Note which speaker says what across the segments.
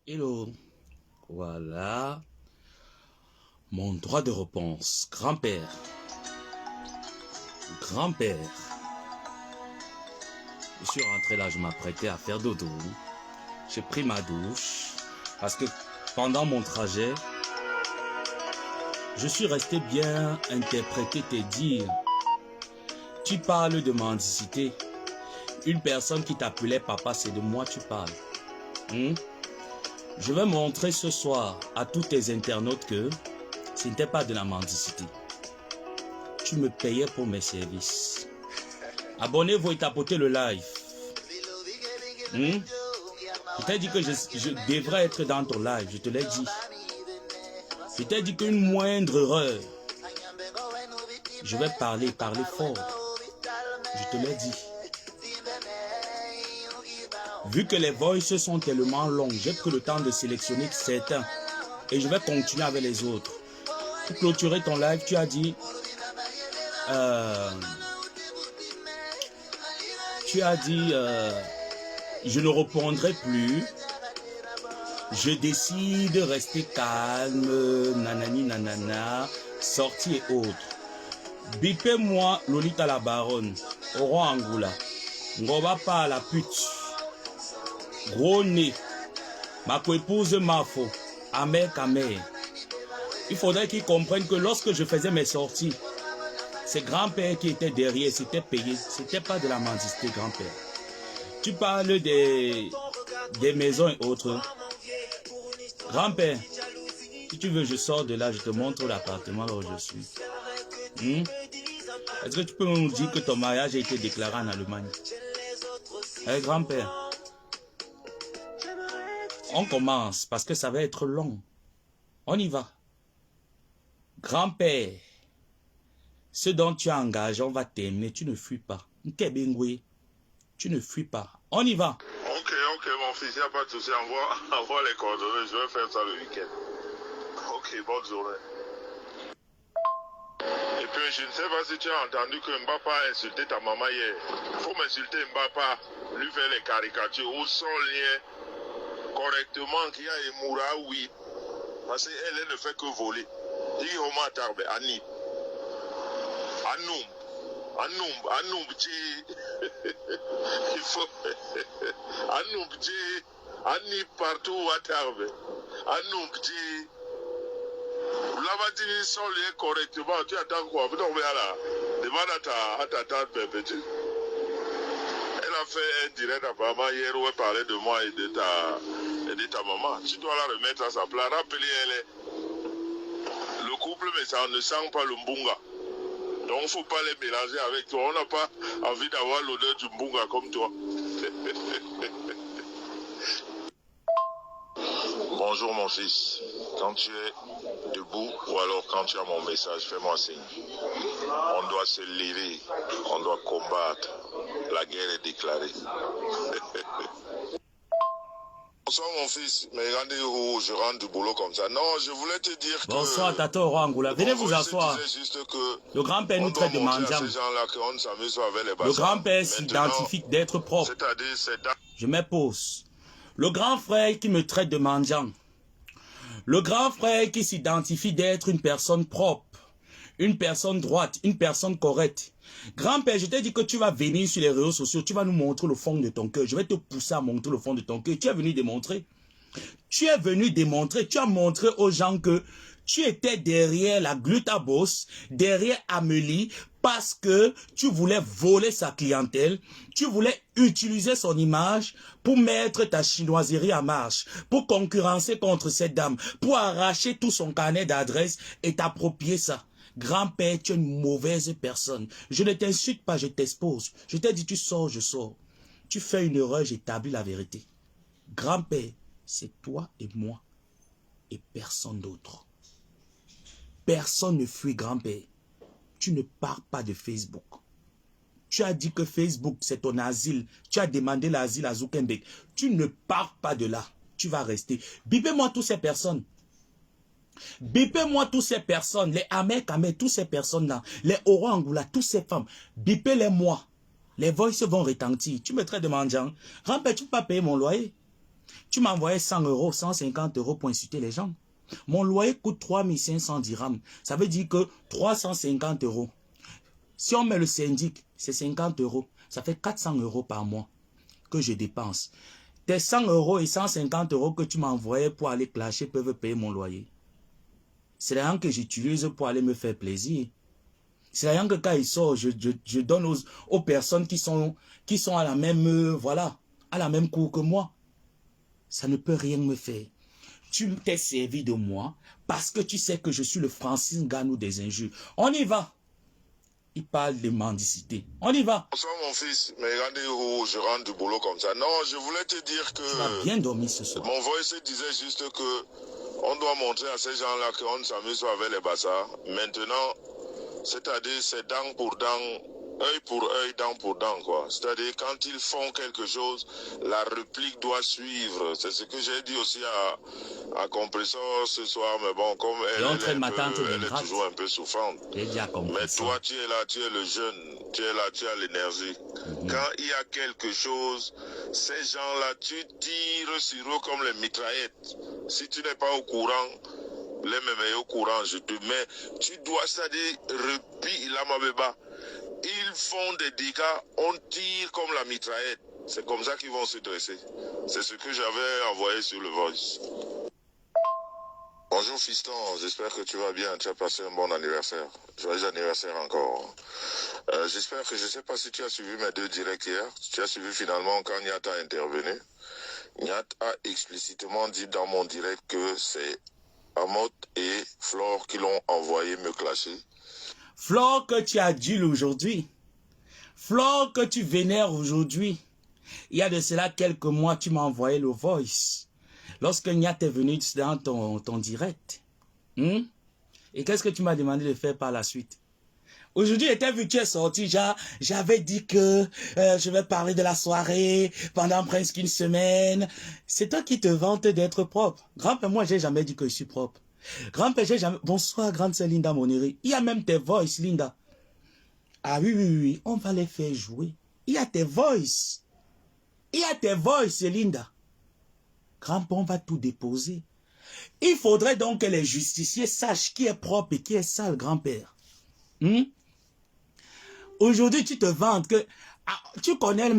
Speaker 1: Hello, voilà mon droit de réponse. Grand-père, grand-père. Je suis rentré là, je m'apprêtais à faire dodo. J'ai pris ma douche parce que pendant mon trajet, je suis resté bien interpréter tes dires. Tu parles de mendicité. Une personne qui t'appelait papa, c'est de moi tu parles. Je vais montrer ce soir à tous tes internautes que ce n'était pas de la mendicité. Tu me payais pour mes services. Abonnez-vous et tapotez le live. Je t'ai dit que je devrais être dans ton live, je te l'ai dit. Je t'ai dit qu'une moindre erreur, je vais parler fort. Je te l'ai dit. Vu que les voices sont tellement longues, j'ai pris le temps de sélectionner certains. Et je vais continuer avec les autres. Pour clôturer ton live, tu as dit... je ne répondrai plus. Je décide de rester calme, nanani nanana, sortie et autres. Bipez-moi Lolita la baronne, Oro Angoula, Ngoba pas la pute, gros nez, ma coépouse Mafo, Amer Kamer. Il faudrait qu'ils comprennent que lorsque je faisais mes sorties, c'est grand-père qui était derrière, c'était payé, c'était pas de la mendicité, grand-père. Tu parles des maisons et autres. Grand-père, si tu veux, je sors de là, je te montre l'appartement là où je suis. Est-ce que tu peux nous dire que ton mariage a été déclaré en Allemagne? Grand-père, on commence parce que ça va être long. On y va. Grand-père, ce dont tu as engagé, on va terminer. Tu ne fuis pas. Tu ne fuis pas. On y va.
Speaker 2: Ok, mon fils, il n'y a pas de souci. Envoie les coordonnées. Je vais faire ça le week-end. Ok, bonne journée. Et puis, je ne sais pas si tu as entendu que Mbappa a insulté ta maman hier. Il faut m'insulter Mbappa, lui faire les caricatures ou son lien correctement qu'il y a Emoura, oui. Parce qu'elle ne fait que voler. Dis Oma Tarbe, Annie. Anoum, il faut Anoum, Annie partout à Tarbe. Anoum, là-bas, sont liés correctement. Tu attends quoi? Demande à ta tante Pépétu. Elle a fait un direct apparemment hier où elle parlait de moi et de ta maman. Tu dois la remettre à sa place. Rappelez-elle. Le couple, mais ça ne sent pas le mbunga. Donc, il ne faut pas les mélanger avec toi. On n'a pas envie d'avoir l'odeur du mbunga comme toi. Bonjour mon fils. Quand tu es debout ou alors quand tu as mon message, fais-moi signe. On doit se lever. On doit combattre. La guerre est déclarée. Bonsoir mon fils, mais regardez où je rentre du boulot comme ça. Non, je voulais te dire que...
Speaker 1: Bonsoir, Tata Orangoula. Venez vous asseoir. Le grand-père nous traite de mendiants. Le grand-père s'identifie d'être propre. Je m'impose. Le grand frère qui me traite de mendiant. Le grand frère qui s'identifie d'être une personne propre. Une personne droite, une personne correcte. Grand-père, je t'ai dit que tu vas venir sur les réseaux sociaux, tu vas nous montrer le fond de ton cœur. Je vais te pousser à montrer le fond de ton cœur. Tu es venu démontrer. Tu es venu démontrer, tu as montré aux gens que tu étais derrière la Glutaboss, derrière Amélie, parce que tu voulais voler sa clientèle, tu voulais utiliser son image pour mettre ta chinoiserie en marche, pour concurrencer contre cette dame, pour arracher tout son carnet d'adresse et t'approprier ça. Grand-père, tu es une mauvaise personne. Je ne t'insulte pas, je t'expose. Je t'ai dit, tu sors, je sors. Tu fais une erreur, j'établis la vérité. Grand-père, c'est toi et moi et personne d'autre. Personne ne fuit, grand-père. Tu ne pars pas de Facebook. Tu as dit que Facebook, c'est ton asile. Tu as demandé l'asile à Zuckerberg. Tu ne pars pas de là. Tu vas rester. Bipez-moi toutes ces personnes. Bipez-moi toutes ces personnes. Les Amer Kamer, toutes ces personnes-là. Les Oro Angoula, toutes ces femmes. Bipez-les-moi. Les voices vont retentir. Tu me traites de mendiant. Grand-père, tu ne peux pas payer mon loyer. Tu m'envoyais 100 euros, 150 euros pour insulter les gens. Mon loyer coûte 3500 dirhams. Ça veut dire que 350 euros. Si on met le syndic, c'est 50 euros. Ça fait 400 euros par mois que je dépense. Tes 100 euros et 150 euros que tu m'envoyais pour aller clasher peuvent payer mon loyer. C'est rien que j'utilise pour aller me faire plaisir. C'est rien que quand il sort, je donne aux personnes qui sont à la même, voilà, à la même cour que moi. Ça ne peut rien me faire. Tu t'es servi de moi parce que tu sais que je suis le Francis Ngannou des injures. On y va. Il parle de mendicité. On y va.
Speaker 2: Bonsoir mon fils, mais regardez où je rentre du boulot comme ça. Non, je voulais te dire que...
Speaker 1: Tu vas bien dormir ce soir.
Speaker 2: Mon voice disait juste que on doit montrer à ces gens-là qu'on ne s'amuse pas avec les bazars. Maintenant, c'est-à-dire c'est dent pour dent, œil pour œil, dent pour dent, quoi. C'est-à-dire quand ils font quelque chose, la réplique doit suivre. C'est ce que j'ai dit aussi à Compressor ce soir, mais bon, comme elle est toujours un peu souffrante. Mais toi, tu es là, tu es le jeune, tu es là, tu as l'énergie. Quand il y a quelque chose, ces gens-là, tu tires sur eux comme les mitraillettes. Si tu n'es pas au courant, les mêmes au courant, je te mets, tu dois, c'est-à-dire, repi, la mabeba. Ils font des dégâts, on tire comme la mitraillette. C'est comme ça qu'ils vont se dresser. C'est ce que j'avais envoyé sur le voice. Bonjour fiston, j'espère que tu vas bien, tu as passé un bon anniversaire. Joyeux anniversaire encore. J'espère que, je ne sais pas si tu as suivi mes 2 directs hier, tu as suivi finalement quand Nyat a intervenu. Nyat a explicitement dit dans mon direct que c'est Amot et Flore qui l'ont envoyé me clasher.
Speaker 1: Flore que tu adules aujourd'hui, Flore que tu vénères aujourd'hui, il y a de cela quelques mois, tu m'as envoyé le voice. Lorsque Nyat est venu dans ton direct. Et qu'est-ce que tu m'as demandé de faire par la suite? Aujourd'hui, j'étais vu que tu es sorti, j'avais dit que je vais parler de la soirée pendant presque une semaine. C'est toi qui te vantes d'être propre. Grand-père, moi, j'ai jamais dit que je suis propre. Grand-père, j'ai jamais... Bonsoir, grande sœur Linda Moneri. Il y a même tes voices, Linda. Ah oui, on va les faire jouer. Il y a tes voices. Il y a tes voices, Linda. Grand-père, on va tout déposer. Il faudrait donc que les justiciers sachent qui est propre et qui est sale, grand-père. Aujourd'hui, tu te vantes que... Ah, tu connais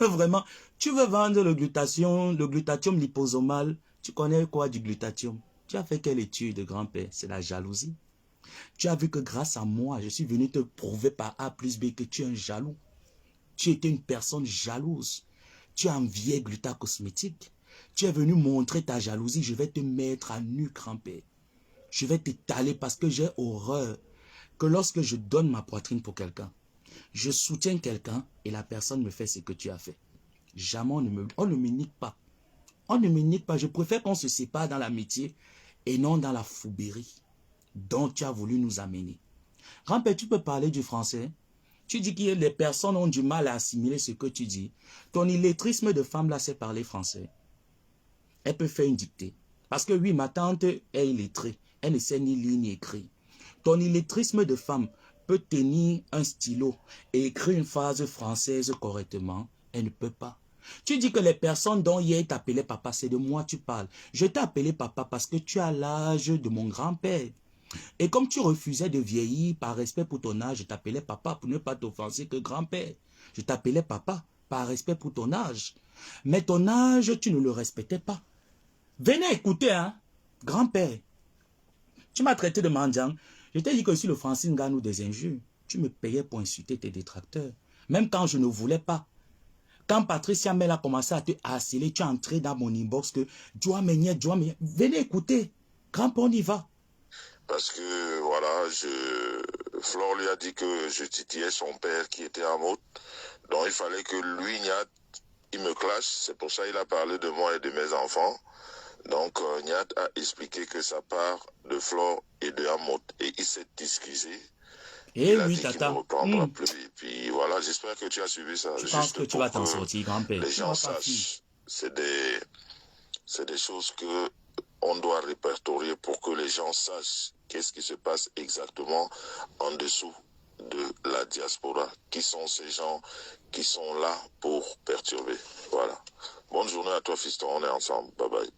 Speaker 1: vraiment... Tu veux vendre le glutatium liposomal. Tu connais quoi du glutatium? Tu as fait quelle étude, grand-père? C'est la jalousie. Tu as vu que grâce à moi, je suis venu te prouver par A plus B que tu es un jaloux. Tu étais une personne jalouse. Tu as envié glutacosmétique. Tu es venu montrer ta jalousie. Je vais te mettre à nu, grand-père. Je vais t'étaler parce que j'ai horreur que lorsque je donne ma poitrine pour quelqu'un, je soutiens quelqu'un et la personne me fait ce que tu as fait. Jamais on ne me nique pas. On ne me nique pas. Je préfère qu'on se sépare dans l'amitié et non dans la foubérie dont tu as voulu nous amener. Grand-père, tu peux parler du français? Tu dis que les personnes ont du mal à assimiler ce que tu dis. Ton illettrisme de femme là sait parler français. Elle peut faire une dictée. Parce que oui, ma tante est illettrée. Elle ne sait ni lire ni écrire. Ton illettrisme de femme peut tenir un stylo et écrire une phrase française correctement. Elle ne peut pas. Tu dis que les personnes dont hier t'appelaient papa, c'est de moi tu parles. Je t'ai appelé papa parce que tu as l'âge de mon grand-père. Et comme tu refusais de vieillir par respect pour ton âge, je t'appelais papa pour ne pas t'offenser que grand-père. Je t'appelais papa par respect pour ton âge. Mais ton âge, tu ne le respectais pas. Venez écouter, hein, grand-père. Tu m'as traité de mendiant. Je t'ai dit que je suis le Francis Ngannou des injures. Tu me payais pour insulter tes détracteurs. Même quand je ne voulais pas. Quand Patricia Mel a commencé à te harceler, tu es entré dans mon inbox que venez écouter. Grand-père, on y va.
Speaker 2: Parce que, voilà, Flore lui a dit que je titillais son père qui était en mode. Donc, il fallait que lui, Nyat, il me clash. C'est pour ça qu'il a parlé de moi et de mes enfants. Donc, Nyat a expliqué que ça part de Flore et de Amot. Et il s'est excusé.
Speaker 1: Et
Speaker 2: il
Speaker 1: oui,
Speaker 2: a dit
Speaker 1: tata.
Speaker 2: qu'il ne reprendra plus. Et puis, voilà, j'espère que tu as suivi ça.
Speaker 1: Je pense que tu vas t'en sortir, grand-père.
Speaker 2: Les gens sachent. C'est des choses que on doit répertorier pour que les gens sachent qu'est-ce qui se passe exactement en dessous de la diaspora. Qui sont ces gens qui sont là pour perturber? Voilà. Bonne journée à toi, fiston. On est ensemble. Bye bye.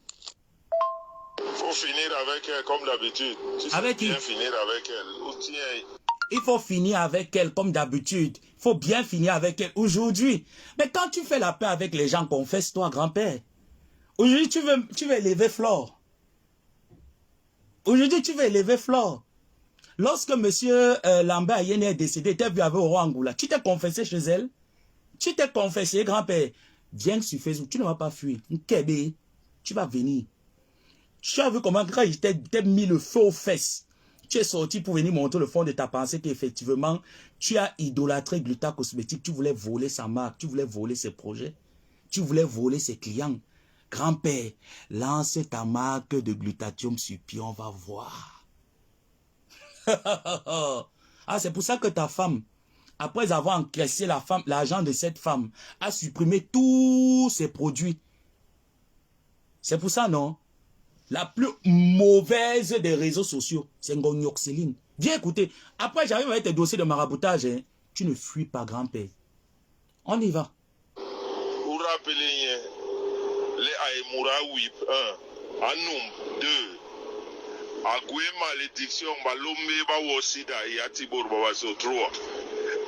Speaker 2: Faut finir avec elle comme d'habitude. Tu sais
Speaker 1: Avec qui?
Speaker 2: bien finir avec elle.
Speaker 1: Il faut finir avec elle comme d'habitude. Il faut bien finir avec elle aujourd'hui. Mais quand tu fais la paix avec les gens, confesse-toi, grand-père. Aujourd'hui, tu veux élever Flore. Aujourd'hui, tu veux élever Flore. Lorsque M. Lambert Ayene est décédé, tu as vu avec Oro Angoula, tu t'es confessé chez elle. Tu t'es confessé, grand-père. Viens sur Facebook, tu ne vas pas fuir. Nkebe, tu vas venir. Tu as vu comment, quand il t'a mis le feu aux fesses, tu es sorti pour venir montrer le fond de ta pensée qu'effectivement, tu as idolâtré Gluta Cosmétique, tu voulais voler sa marque, tu voulais voler ses projets, tu voulais voler ses clients. Grand-père, lance ta marque de glutathium sur pied, on va voir. Ah, c'est pour ça que ta femme, après avoir encaissé l'argent de cette femme, a supprimé tous ses produits. C'est pour ça, non? La plus mauvaise des réseaux sociaux, c'est Ngognoxéline. Viens écouter. Après, j'arrive avec tes dossiers de maraboutage. Hein. Tu ne fuis pas, grand-père. On y va.
Speaker 2: Vous rappelez, les Aïmoura Whip 1, Anoum 2, Agoué Malédiction, Malomé Bawosida et Atibor Babazo 3.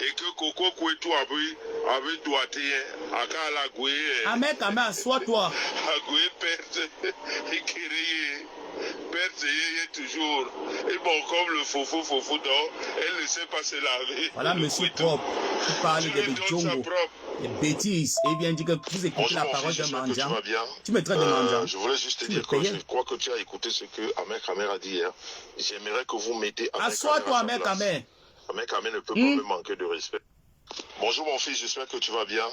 Speaker 2: Et que Coco Kouetou avait doigté, Akala Goué.
Speaker 1: Ahmed, assois-toi.
Speaker 2: Agoué perte, et Kéréé. Perte toujours. Et bon, comme le fofo, donc, elle ne sait pas se laver.
Speaker 1: Voilà, monsieur propre. Tu parles de Djongo. Des bêtises. Et bien dit que vous écoutez la parole d'un mendiant. Tu me traites de mendiant.
Speaker 2: Je voulais juste te dire que je crois que tu as écouté ce que Ahmed Kamer a dit hier. J'aimerais que vous mettez Ahmed Kamer.
Speaker 1: Assois-toi, Ahmed Kamer.
Speaker 2: Ahmed Kamer ne peut pas me manquer de respect. Bonjour mon fils, j'espère que tu vas bien.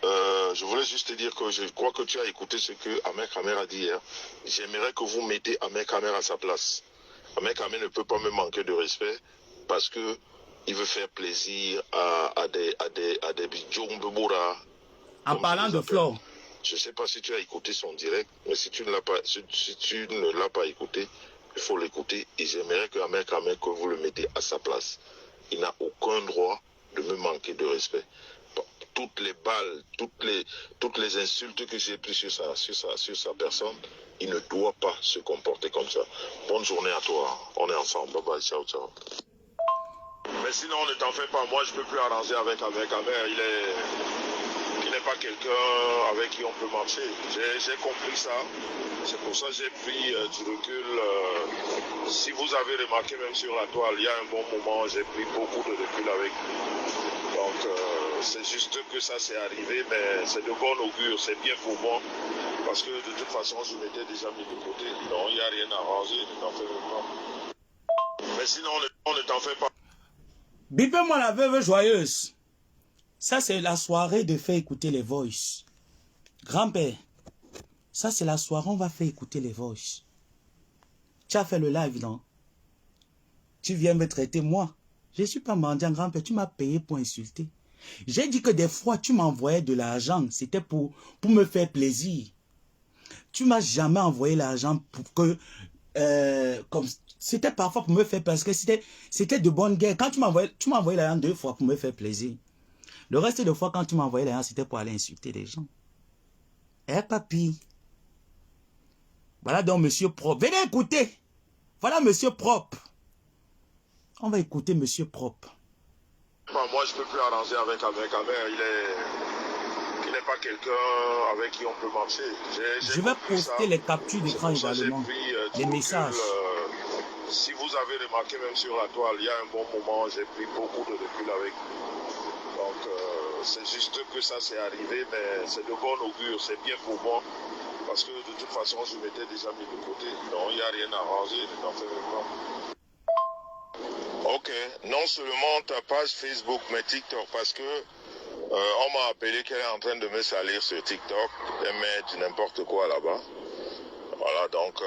Speaker 2: Je voulais juste te dire que je crois que tu as écouté ce que Ahmed Kamer a dit hier. J'aimerais que vous mettez Ahmed Kamer à sa place. Ahmed Kamer ne peut pas me manquer de respect parce que il veut faire plaisir à des bidjongboura.
Speaker 1: En parlant de Flore.
Speaker 2: Je ne sais pas si tu as écouté son direct, mais si tu ne l'as pas écouté, il faut l'écouter. Et j'aimerais que Ahmed Kamer, que vous le mettez à sa place. Il n'a aucun droit de me manquer de respect. Toutes les balles, toutes les insultes que j'ai prises sur sa personne, il ne doit pas se comporter comme ça. Bonne journée à toi. On est ensemble. Bye bye. Ciao, ciao. Mais sinon, ne t'en fais pas. Moi, je ne peux plus arranger avec Ahmed. Il n'est pas quelqu'un avec qui on peut marcher. J'ai compris ça. C'est pour ça que j'ai pris du recul. Si vous avez remarqué, même sur la toile, il y a un bon moment, j'ai pris beaucoup de recul avec lui. Donc, c'est juste que ça s'est arrivé, mais c'est de bon augure, c'est bien pour moi. Parce que de toute façon, je m'étais déjà mis de côté. Non, il n'y a rien à arranger, ne t'en fais pas. Mais sinon, on ne t'en fait pas.
Speaker 1: Bipez-moi la veuve joyeuse. Ça, c'est la soirée de faire écouter les voices. Grand-père, ça, c'est la soirée, on va faire écouter les voices. Tu as fait le live, non? Tu viens me traiter, moi. Je ne suis pas mendiant, grand-père. Tu m'as payé pour insulter. J'ai dit que des fois, tu m'envoyais de l'argent. C'était pour me faire plaisir. Tu m'as jamais envoyé l'argent pour que... comme c'était parfois pour me faire... Parce que c'était de bonne guerre. Quand tu m'as envoyé l'argent 2 fois pour me faire plaisir. Le reste des fois, quand tu m'as envoyé l'argent, c'était pour aller insulter les gens. Eh, papy. Voilà donc monsieur propre. Venez écouter. Voilà monsieur propre. On va écouter monsieur propre.
Speaker 2: Moi, je ne peux plus arranger avec Ahmed. Il n'est pas quelqu'un avec qui on peut marcher.
Speaker 1: Je vais poster les captures d'écran également. Les messages.
Speaker 2: Si vous avez remarqué, même sur la toile, il y a un bon moment, j'ai pris beaucoup de recul avec lui. Donc, c'est juste que ça s'est arrivé, mais c'est de bon augure, c'est bien pour moi. Parce que de toute façon, je m'étais déjà mis de côté. Non, il n'y a rien à arranger, ne t'en fais pas. Ok, non seulement ta page Facebook, mais TikTok, parce que on m'a appelé qu'elle est en train de me salir sur TikTok et mettre n'importe quoi là-bas. Voilà, donc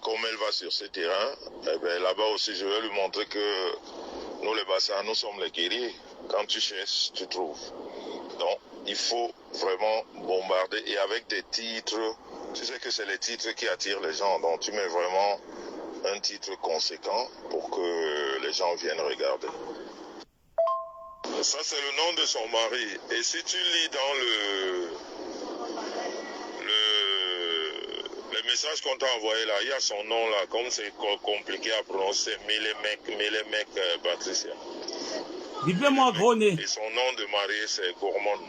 Speaker 2: comme elle va sur ce terrain, eh bien, là-bas aussi je vais lui montrer que nous les Bassans, nous sommes les guerriers. Quand tu cherches, tu trouves. Donc il faut vraiment bombarder et avec des titres, tu sais que c'est les titres qui attirent les gens, donc tu mets vraiment un titre conséquent pour que les gens viennent regarder. Ça, c'est le nom de son mari. Et si tu lis dans les messages qu'on t'a envoyé là, il y a son nom là, comme c'est compliqué à prononcer, Mélémec Patricia.
Speaker 1: Dites-moi gros nez.
Speaker 2: Et son nom de mari, c'est Gourmand,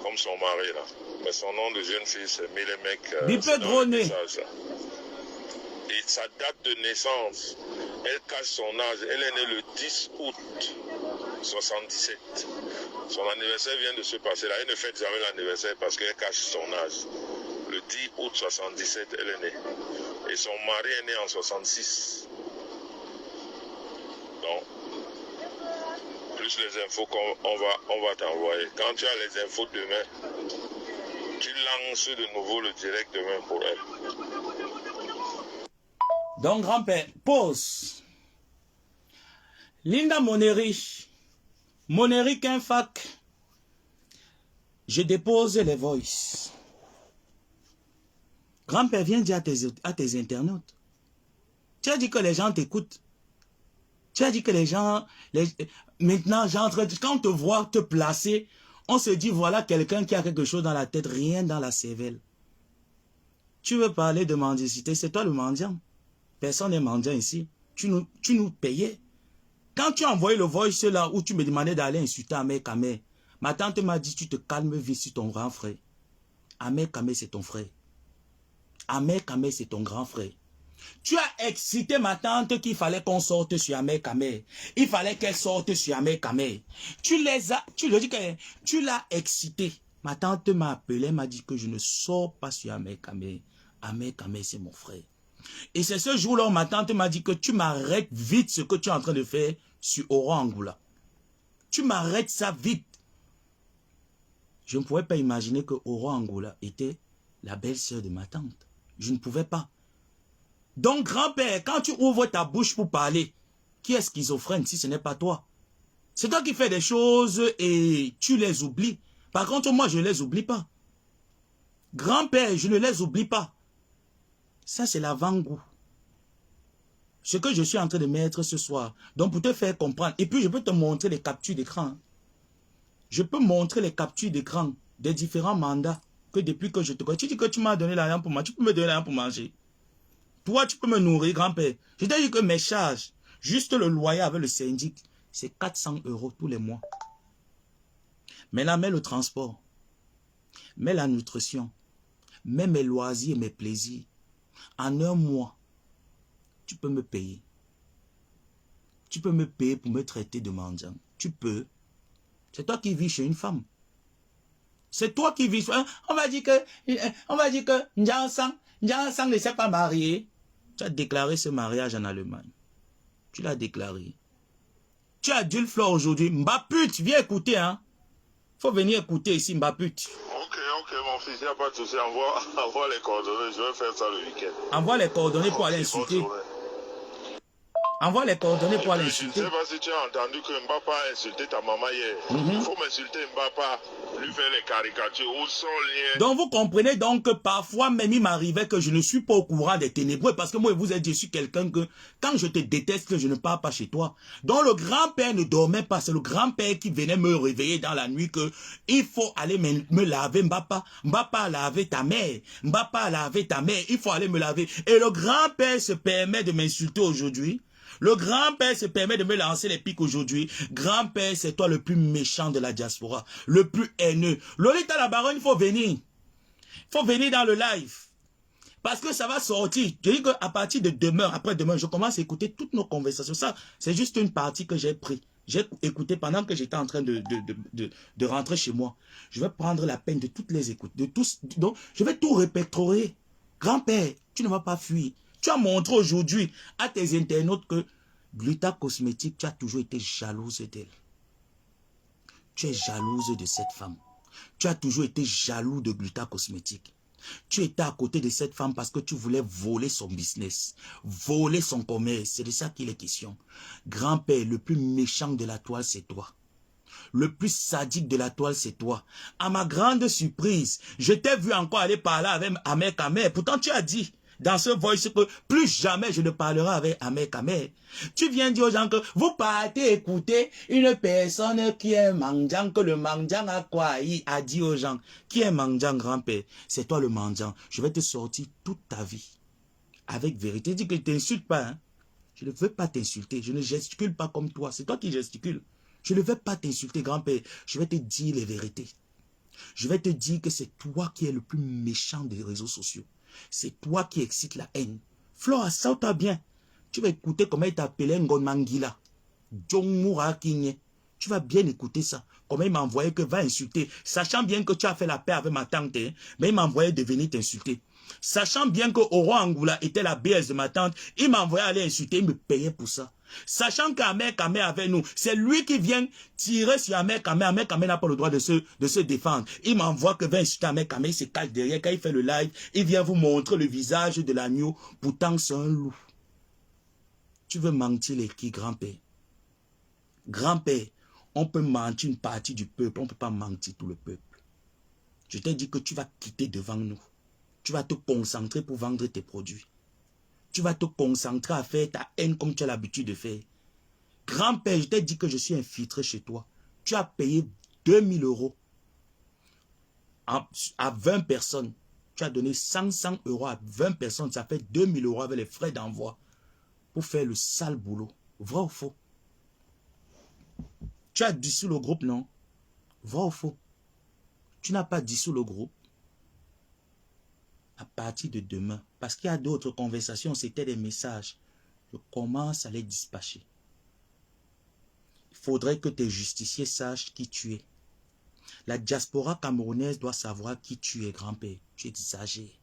Speaker 2: comme son mari là. Mais son nom de jeune fille, c'est Mélémec.
Speaker 1: Dites-moi gros nez.
Speaker 2: Et sa date de naissance, elle cache son âge. Elle est née le 10 août 77. Son anniversaire vient de se passer là. Elle ne fête jamais l'anniversaire parce qu'elle cache son âge. Le 10 août 77, elle est née. Et son mari est né en 66. Donc, plus les infos qu'on va t'envoyer. Quand tu as les infos demain, tu lances de nouveau le direct demain pour elle.
Speaker 1: Donc, grand-père, pause. Linda Moneri, Quinfac, je dépose les voices. Grand-père, viens dire à tes internautes. Tu as dit que les gens t'écoutent. Tu as dit que les gens... maintenant, quand on te voit te placer, on se dit, voilà quelqu'un qui a quelque chose dans la tête, rien dans la cervelle. Tu veux parler de mendicité, c'est toi le mendiant. Personne n'est mendiant ici. Tu nous payais. Quand tu as envoyé le voice là où tu me demandais d'aller insulter Ahmed Kamé, ma tante m'a dit, tu te calmes vite sur ton grand frère. Ahmed Kamé, c'est ton frère. Ahmed Kamé, c'est ton grand frère. Tu as excité ma tante qu'il fallait qu'on sorte sur Ahmed Kamé. Il fallait qu'elle sorte sur Ahmed Kamé. Tu l'as excité. Ma tante m'a appelé, m'a dit que je ne sors pas sur Ahmed Kamé. Ahmed Kamé, c'est mon frère. Et c'est ce jour-là où ma tante m'a dit que tu m'arrêtes vite ce que tu es en train de faire sur Oro Angoula. Tu m'arrêtes ça vite. Je ne pouvais pas imaginer que Oro Angoula était la belle-sœur de ma tante. Je ne pouvais pas. Donc, grand-père, quand tu ouvres ta bouche pour parler, qui est schizophrène si ce n'est pas toi? C'est toi qui fais des choses et tu les oublies. Par contre, moi, je ne les oublie pas. Grand-père, je ne les oublie pas. Ça, c'est l'avant-goût. Ce que je suis en train de mettre ce soir. Donc, pour te faire comprendre. Et puis, je peux te montrer les captures d'écran. Je peux montrer les captures d'écran des différents mandats que depuis que je te connais. Tu dis que tu m'as donné l'argent pour manger. Tu peux me donner l'argent pour manger. Toi, tu peux me nourrir, grand-père. Je t'ai dit que mes charges, juste le loyer avec le syndic, c'est 400 € tous les mois. Mais là, mets le transport. Mets la nutrition. Mets mes loisirs, mes plaisirs. En un mois, tu peux me payer. Tu peux me payer pour me traiter de mendiant. Tu peux. C'est toi qui vis chez une femme. C'est toi qui vis. On va dire que Ndiansang ne s'est pas marié. Tu as déclaré ce mariage en Allemagne. Tu l'as déclaré. Tu as dit le fleur aujourd'hui. Mbaput, viens écouter, hein. Faut venir écouter ici, Mbaput.
Speaker 2: Ok, mon fils, il n'y a pas de souci. Envoie les coordonnées. Je vais faire ça le week-end.
Speaker 1: Envoie les coordonnées pour aller insulter. Envoie les coordonnées pour aller insulter.
Speaker 2: Je ne sais pas si tu as entendu que Mbappa a insulté ta maman hier. Il faut m'insulter Mbappa, lui faire les caricatures ou son lien.
Speaker 1: Donc vous comprenez donc que parfois même il m'arrivait que je ne suis pas au courant des ténébreux parce que moi vous êtes dit, je suis quelqu'un que quand je te déteste, je ne pars pas chez toi. Donc le grand-père ne dormait pas, c'est le grand-père qui venait me réveiller dans la nuit que il faut aller me laver Mbappa. Mbappa a lavé ta mère. Mbappa a lavé ta mère. Il faut aller me laver. Et le grand-père se permet de m'insulter aujourd'hui. Le grand-père se permet de me lancer les pics aujourd'hui. Grand-père, c'est toi le plus méchant de la diaspora. Le plus haineux. Lolita la baronne, il faut venir. Il faut venir dans le live. Parce que ça va sortir. Je dis qu'à partir de demain, après-demain, je commence à écouter toutes nos conversations. Ça, c'est juste une partie que j'ai pris. J'ai écouté pendant que j'étais en train de rentrer chez moi. Je vais prendre la peine de toutes les écoutes. De tous, donc, je vais tout répertorier. Grand-père, tu ne vas pas fuir. Tu as montré aujourd'hui à tes internautes que Gluta Cosmétique, tu as toujours été jalouse d'elle. Tu es jalouse de cette femme. Tu as toujours été jaloux de Gluta Cosmétique. Tu étais à côté de cette femme parce que tu voulais voler son business, voler son commerce. C'est de ça qu'il est question. Grand-père, le plus méchant de la toile, c'est toi. Le plus sadique de la toile, c'est toi. À ma grande surprise, je t'ai vu encore aller parler avec Ahmed Kamé. Pourtant, tu as dit, dans ce voice que plus jamais je ne parlerai avec Ahmed Kamer. Tu viens dire aux gens que vous partez écouter une personne qui est mendiant, que le mendiant a quoi? Il a dit aux gens, qui est mendiant, grand-père? C'est toi le mendiant. Je vais te sortir toute ta vie. Avec vérité. Dis que je ne t'insulte pas. Hein? Je ne veux pas t'insulter. Je ne gesticule pas comme toi. C'est toi qui gesticules. Je ne veux pas t'insulter, grand-père. Je vais te dire les vérités. Je vais te dire que c'est toi qui es le plus méchant des réseaux sociaux. C'est toi qui excite la haine. Flora, saute-toi bien. Tu vas écouter comment il t'appelait Ngonmangila. Djongmoura Kinye. Tu vas bien écouter ça. Comment il m'a envoyé que va insulter. Sachant bien que tu as fait la paix avec ma tante. Hein, mais il m'a envoyé de venir t'insulter. Sachant bien que Oro Angoula était la BS de ma tante. Il m'a envoyé aller insulter. Il me payait pour ça. Sachant qu'Ahmed Kamer avec nous, c'est lui qui vient tirer sur Ahmed Kamer. Ahmed Kamer n'a pas le droit de se défendre. Il m'envoie que va insulter Ahmed Kamer, il se cache derrière. Quand il fait le live, il vient vous montrer le visage de l'agneau. Pourtant, c'est un loup. Tu veux mentir les qui, grand-père? Grand-père, on peut mentir une partie du peuple, on ne peut pas mentir tout le peuple. Je t'ai dit que tu vas quitter devant nous. Tu vas te concentrer pour vendre tes produits. Tu vas te concentrer à faire ta haine comme tu as l'habitude de faire. Grand-père, je t'ai dit que je suis infiltré chez toi. Tu as payé 2000 € à 20 personnes. Tu as donné 500 € à 20 personnes. Ça fait 2000 € avec les frais d'envoi pour faire le sale boulot. Vrai ou faux? Tu as dissous le groupe, non? Vrai ou faux? Tu n'as pas dissous le groupe. À partir de demain, parce qu'il y a d'autres conversations, c'était des messages. Je commence à les dispatcher. Il faudrait que tes justiciers sachent qui tu es. La diaspora camerounaise doit savoir qui tu es, grand-père. Tu exagères.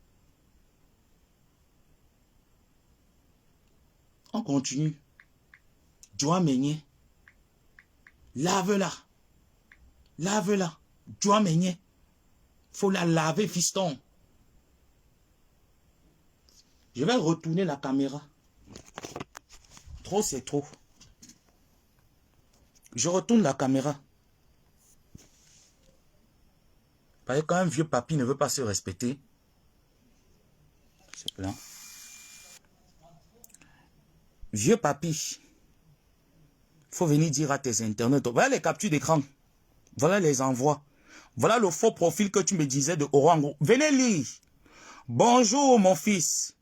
Speaker 1: On continue. Joa Meignet. Lave-la. Lave-la. Joa Meignet. Faut la laver, fiston. Je vais retourner la caméra. Trop, c'est trop. Je retourne la caméra. Parce que quand un vieux papy ne veut pas se respecter, c'est plein. Vieux papy, il faut venir dire à tes internautes. Voilà les captures d'écran. Voilà les envois. Voilà le faux profil que tu me disais de Orango. Venez lire. Bonjour mon fils.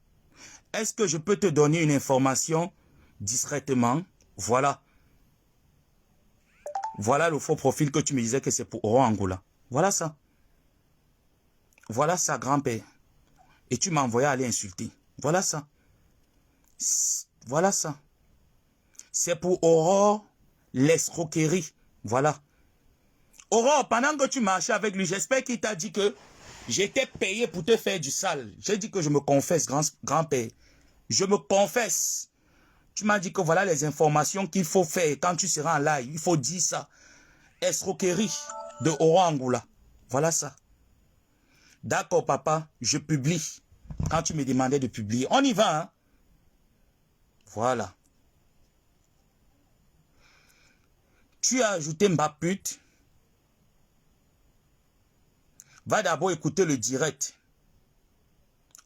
Speaker 1: Est-ce que je peux te donner une information discrètement? Voilà. Voilà le faux profil que tu me disais que c'est pour Oro Angoula. Voilà ça. Voilà ça, grand-père. Et tu m'as envoyé aller insulter. Voilà ça. Voilà ça. C'est pour Aurore l'escroquerie. Voilà. Aurore, pendant que tu marchais avec lui, j'espère qu'il t'a dit que j'étais payé pour te faire du sale. J'ai dit que je me confesse, grand-père. Je me confesse. Tu m'as dit que voilà les informations qu'il faut faire quand tu seras en live. Il faut dire ça. Escroquerie de Oro Angoula. Voilà ça. D'accord, papa, je publie. Quand tu me demandais de publier. On y va, hein? Voilà. Tu as ajouté ma pute. Va d'abord écouter le direct.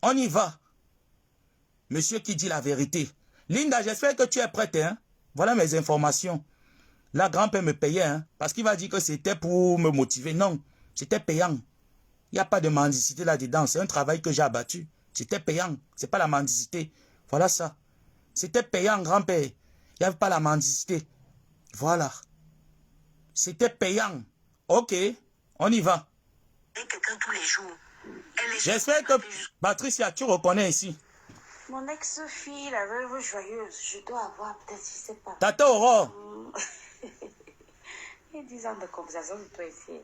Speaker 1: On y va. Monsieur qui dit la vérité. Linda, j'espère que tu es prête, hein? Voilà mes informations. La grand-père me payait, hein? Parce qu'il va dire que c'était pour me motiver. Non, c'était payant. Il n'y a pas de mendicité là-dedans. C'est un travail que j'ai abattu. C'était payant. C'est pas la mendicité. Voilà ça. C'était payant, grand-père. Il n'y avait pas la mendicité. Voilà. C'était payant. Ok, on y va. J'espère que Patricia, tu reconnais ici.
Speaker 3: Mon ex-fille, la veuve joyeuse, je dois avoir peut-être, je sais pas.
Speaker 1: Tata Aurore.
Speaker 3: Il y a 10 ans de conversation, je dois essayer.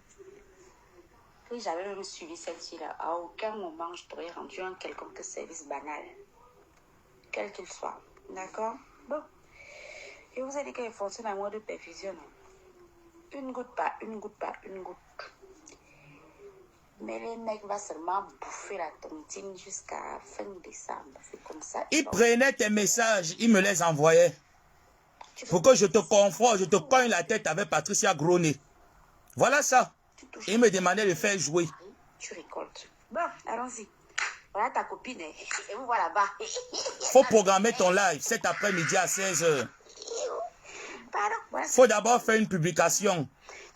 Speaker 3: Et j'avais même suivi cette fille-là. À aucun moment, je t'aurais rendu un quelconque service banal. Quel qu'il soit. D'accord? Bon. Et vous avez dit qu'elle fonctionne à mode de perfusion. Une goutte par une goutte par une goutte. Mais les mecs vont seulement bouffer la tontine jusqu'à fin décembre. C'est comme ça.
Speaker 1: Il prenait tes messages, il me les envoyait. Pour que je te confronte, je te cogne la tête avec Patricia Groné. Voilà ça. Il me demandait de faire jouer.
Speaker 3: Tu récoltes. Bon, allons-y. Voilà ta copine. Et vous voilà là-bas.
Speaker 1: Faut programmer ton live cet après-midi à 16h.
Speaker 3: Pardon.
Speaker 1: Faut d'abord faire une publication.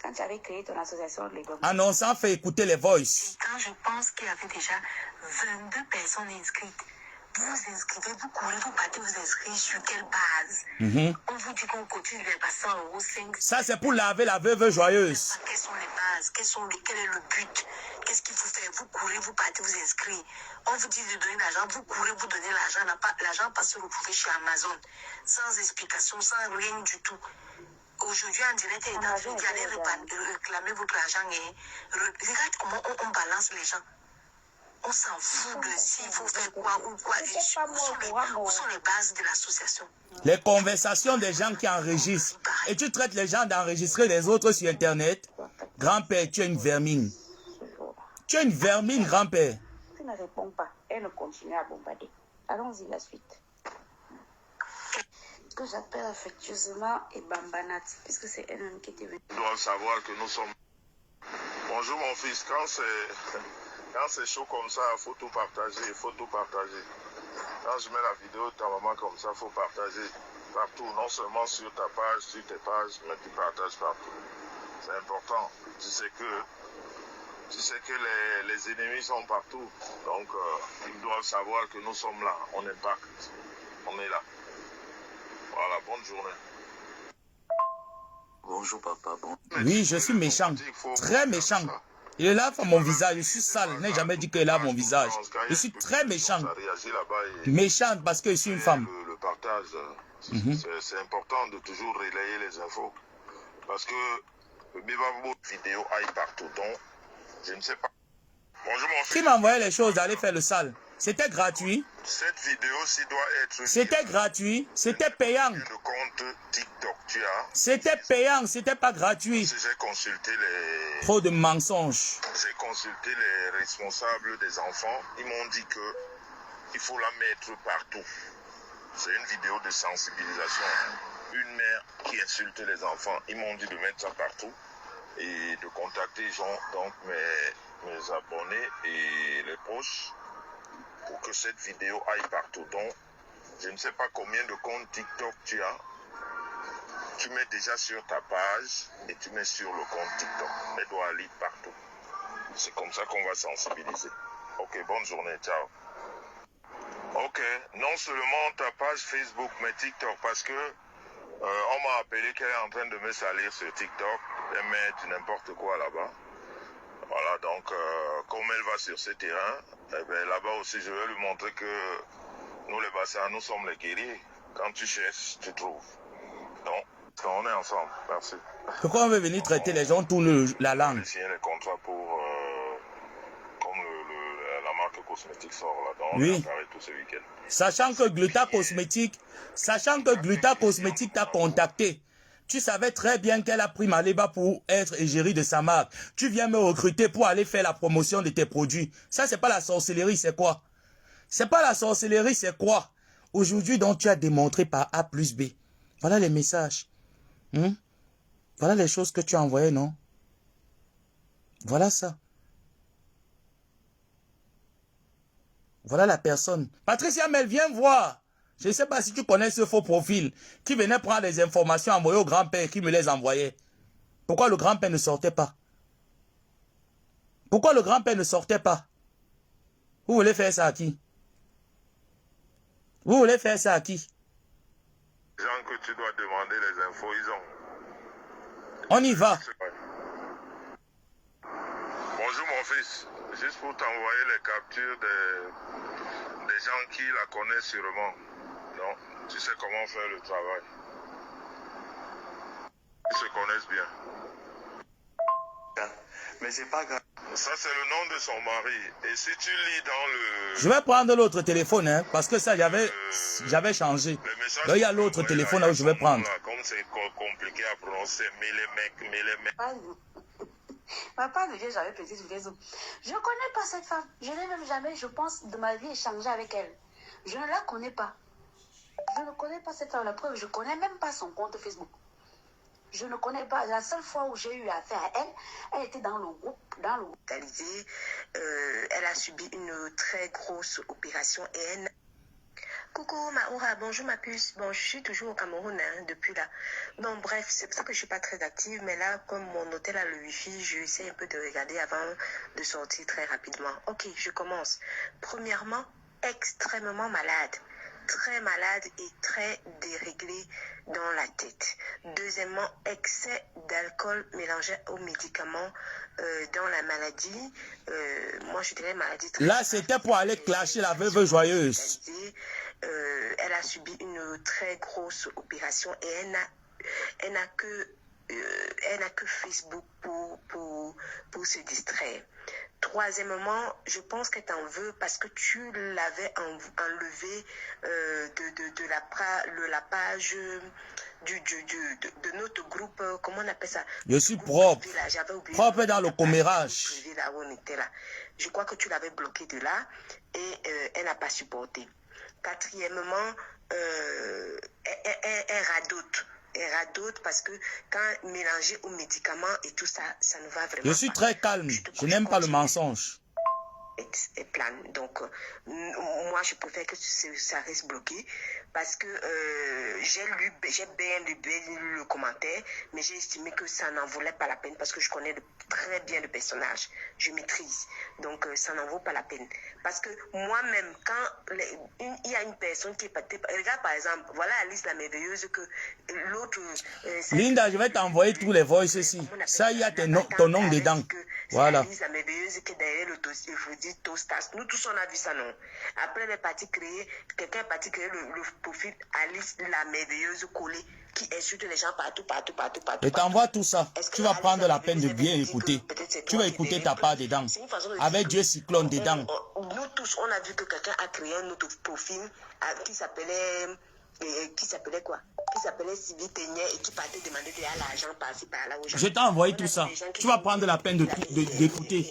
Speaker 3: Quand tu avais créé ton association, les gars.
Speaker 1: Annonçant, fait écouter les voices.
Speaker 3: Quand je pense qu'il y avait déjà 22 personnes inscrites, vous vous inscrivez, vous courez, vous partez vous inscrire sur quelle base? On vous dit qu'on continue les passer en euros 5.
Speaker 1: Ça, c'est pour laver la veuve joyeuse.
Speaker 3: Quelles sont les bases? Quel est le but? Qu'est-ce qu'il faut faire? Vous courez, vous partez vous inscrire. On vous dit de donner l'argent, vous courez, vous donnez l'argent. L'argent passe se retrouver chez Amazon. Sans explication, sans rien du tout. Aujourd'hui, en direct, vous allez réclamer votre argent. Regarde comment on balance les gens. On s'en fout de s'il faut faire quoi ou quoi. Où sont les bases de l'association?
Speaker 1: Les conversations des gens qui enregistrent. Et tu traites les gens d'enregistrer les autres sur Internet. Grand-père, tu es une vermine. Tu es une vermine, grand-père.
Speaker 3: Tu ne réponds pas. Elle ne continue à bombarder. Allons-y, la suite. Ce que j'appelle affectueusement et Bambanat, puisque c'est elle-même qui était venue.
Speaker 2: Ils doivent savoir que nous sommes... Bonjour mon fils, quand c'est chaud comme ça, il faut tout partager, Quand je mets la vidéo de ta maman comme ça, il faut partager partout, non seulement sur ta page, sur tes pages, mais tu partages partout. C'est important. Tu sais que les ennemis sont partout, donc ils doivent savoir que nous sommes là, on impacte, on est là. Voilà, bonne journée.
Speaker 4: Bonjour papa, bon.
Speaker 1: Oui, je suis méchant, très méchant. Il est là pour mon visage, je suis sale, je n'ai jamais dit qu'il est là mon visage. Je suis très méchant. Méchant parce que je suis une femme.
Speaker 2: Le partage, c'est important de toujours relayer les infos. Parce que le Bibambo vidéo aille partout, donc je ne sais pas. Bonjour mon fils.
Speaker 1: Qui m'a envoyé les choses d'aller faire le sale? C'était gratuit.
Speaker 2: Cette vidéo-ci doit être...
Speaker 1: C'était gratuit, c'était payant.
Speaker 2: Le compte TikTok, tu as...
Speaker 1: C'était payant, c'était pas gratuit.
Speaker 2: J'ai consulté les...
Speaker 1: Trop de mensonges.
Speaker 2: J'ai consulté les responsables des enfants. Ils m'ont dit que il faut la mettre partout. C'est une vidéo de sensibilisation. Une mère qui insulte les enfants. Ils m'ont dit de mettre ça partout et de contacter donc mes abonnés et les proches pour que cette vidéo aille partout. Donc, je ne sais pas combien de comptes TikTok tu as. Tu mets déjà sur ta page et tu mets sur le compte TikTok. Elle doit aller partout. C'est comme ça qu'on va sensibiliser. Ok, bonne journée, ciao. Ok, non seulement ta page Facebook, mais TikTok, parce que on m'a appelé qu'elle est en train de me salir sur TikTok et mettre n'importe quoi là-bas. Voilà, donc comme elle va sur ce terrain, eh bien, là-bas aussi je vais lui montrer que nous les Bassins, nous sommes les guerriers. Quand tu cherches, tu trouves. Donc, on est ensemble, merci.
Speaker 1: Pourquoi on veut venir traiter les gens tournent la langue?
Speaker 2: On a signé les contrats pour, comme la marque cosmétique sort là-dedans,
Speaker 1: oui.
Speaker 2: On a parlé tout ce week-end.
Speaker 1: Sachant que Gluta Cosmétique t'a contacté. Tu savais très bien qu'elle a pris Maléba pour être égérie de sa marque. Tu viens me recruter pour aller faire la promotion de tes produits. Ça, c'est pas la sorcellerie, c'est quoi? C'est pas la sorcellerie, c'est quoi? Aujourd'hui, donc, tu as démontré par A plus B. Voilà les messages. Voilà les choses que tu as envoyées, non? Voilà ça. Voilà la personne. Patricia Mel, viens voir. Je ne sais pas si tu connais ce faux profil qui venait prendre les informations envoyées au grand-père qui me les envoyait. Pourquoi le grand-père ne sortait pas? Pourquoi le grand-père ne sortait pas? Vous voulez faire ça à qui? Vous voulez faire ça à qui?
Speaker 2: Les gens que tu dois demander les infos, ils ont.
Speaker 1: On y va.
Speaker 2: Bonjour mon fils. Juste pour t'envoyer les captures des gens qui la connaissent sûrement. Non, tu sais comment faire le travail. Ils se connaissent bien.
Speaker 4: Mais c'est pas grave.
Speaker 2: Ça, c'est le nom de son mari. Et si tu lis dans le...
Speaker 1: Je vais prendre l'autre téléphone, hein, parce que ça, j'avais changé. Donc, il y a l'autre téléphone là où je vais prendre.
Speaker 2: Comme c'est compliqué à prononcer, mais les mecs.
Speaker 3: Papa de Dieu, j'avais petit sur les os. Je ne connais pas cette femme. Je n'ai même jamais, je pense, de ma vie échangé avec elle. Je ne la connais pas. Je ne connais pas cette femme. La preuve, je ne connais même pas son compte Facebook. Je ne connais pas. La seule fois où j'ai eu affaire à elle, elle était dans le groupe.
Speaker 5: Elle a subi une très grosse opération et elle... Coucou Maoura, bonjour ma puce. Bon, je suis toujours au Cameroun depuis là. Bon, bref, c'est pour ça que je suis pas très active. Mais là, comme mon hôtel a le wifi, je essaie un peu de regarder avant de sortir très rapidement. Ok, je commence. Premièrement, extrêmement malade. Très malade et très déréglé dans la tête. Deuxièmement, excès d'alcool mélangé aux médicaments dans la maladie. Moi, je dirais maladie très...
Speaker 1: Là, c'était pour aller clasher la veuve joyeuse.
Speaker 5: Elle a subi une très grosse opération et elle n'a que Facebook pour se distraire. Troisièmement, je pense qu'elle t'en veut parce que tu l'avais enlevé de la page de notre groupe, comment on appelle ça?
Speaker 1: Je suis propre. Propre dans le commérage.
Speaker 5: Je crois que tu l'avais bloqué de là et elle n'a pas supporté. Quatrièmement, elle radote. Elle radote parce que quand mélangé aux médicaments et tout ça, ça ne va vraiment pas.
Speaker 1: Je suis très calme. Je n'aime pas le mensonge.
Speaker 5: Et plane. Donc, moi, je préfère que ça reste bloqué parce que j'ai bien lu le commentaire, mais j'ai estimé que ça n'en valait pas la peine parce que je connais très bien le personnage. Je maîtrise. Donc, ça n'en vaut pas la peine. Parce que moi-même, quand il y a une personne qui est partée... Regarde, par exemple, voilà Alice la merveilleuse que l'autre...
Speaker 1: Linda, je vais t'envoyer tous les voices ici. Ça, il y a ton nom dedans. Voilà.
Speaker 5: Alice la merveilleuse qui est derrière le dossier. Il faut dire Tostas. Nous tous, on a vu ça, non? Après, elle est partie créer... Quelqu'un est parti créer le profil Alice la merveilleuse collée qui insulte les gens partout.
Speaker 1: Je t'envoie tout ça. Tu vas prendre la peine de bien écouter. Tu vas écouter ta part dedans. Avec Dieu cyclone dedans.
Speaker 5: Nous tous, on a vu que quelqu'un a créé un autre profil qui s'appelait quoi? Qui s'appelait Sylvie Ténier et qui partait demander de l'argent par-ci par-là aux gens.
Speaker 1: Je t'ai envoyé tout ça. Tu vas prendre la peine d'écouter.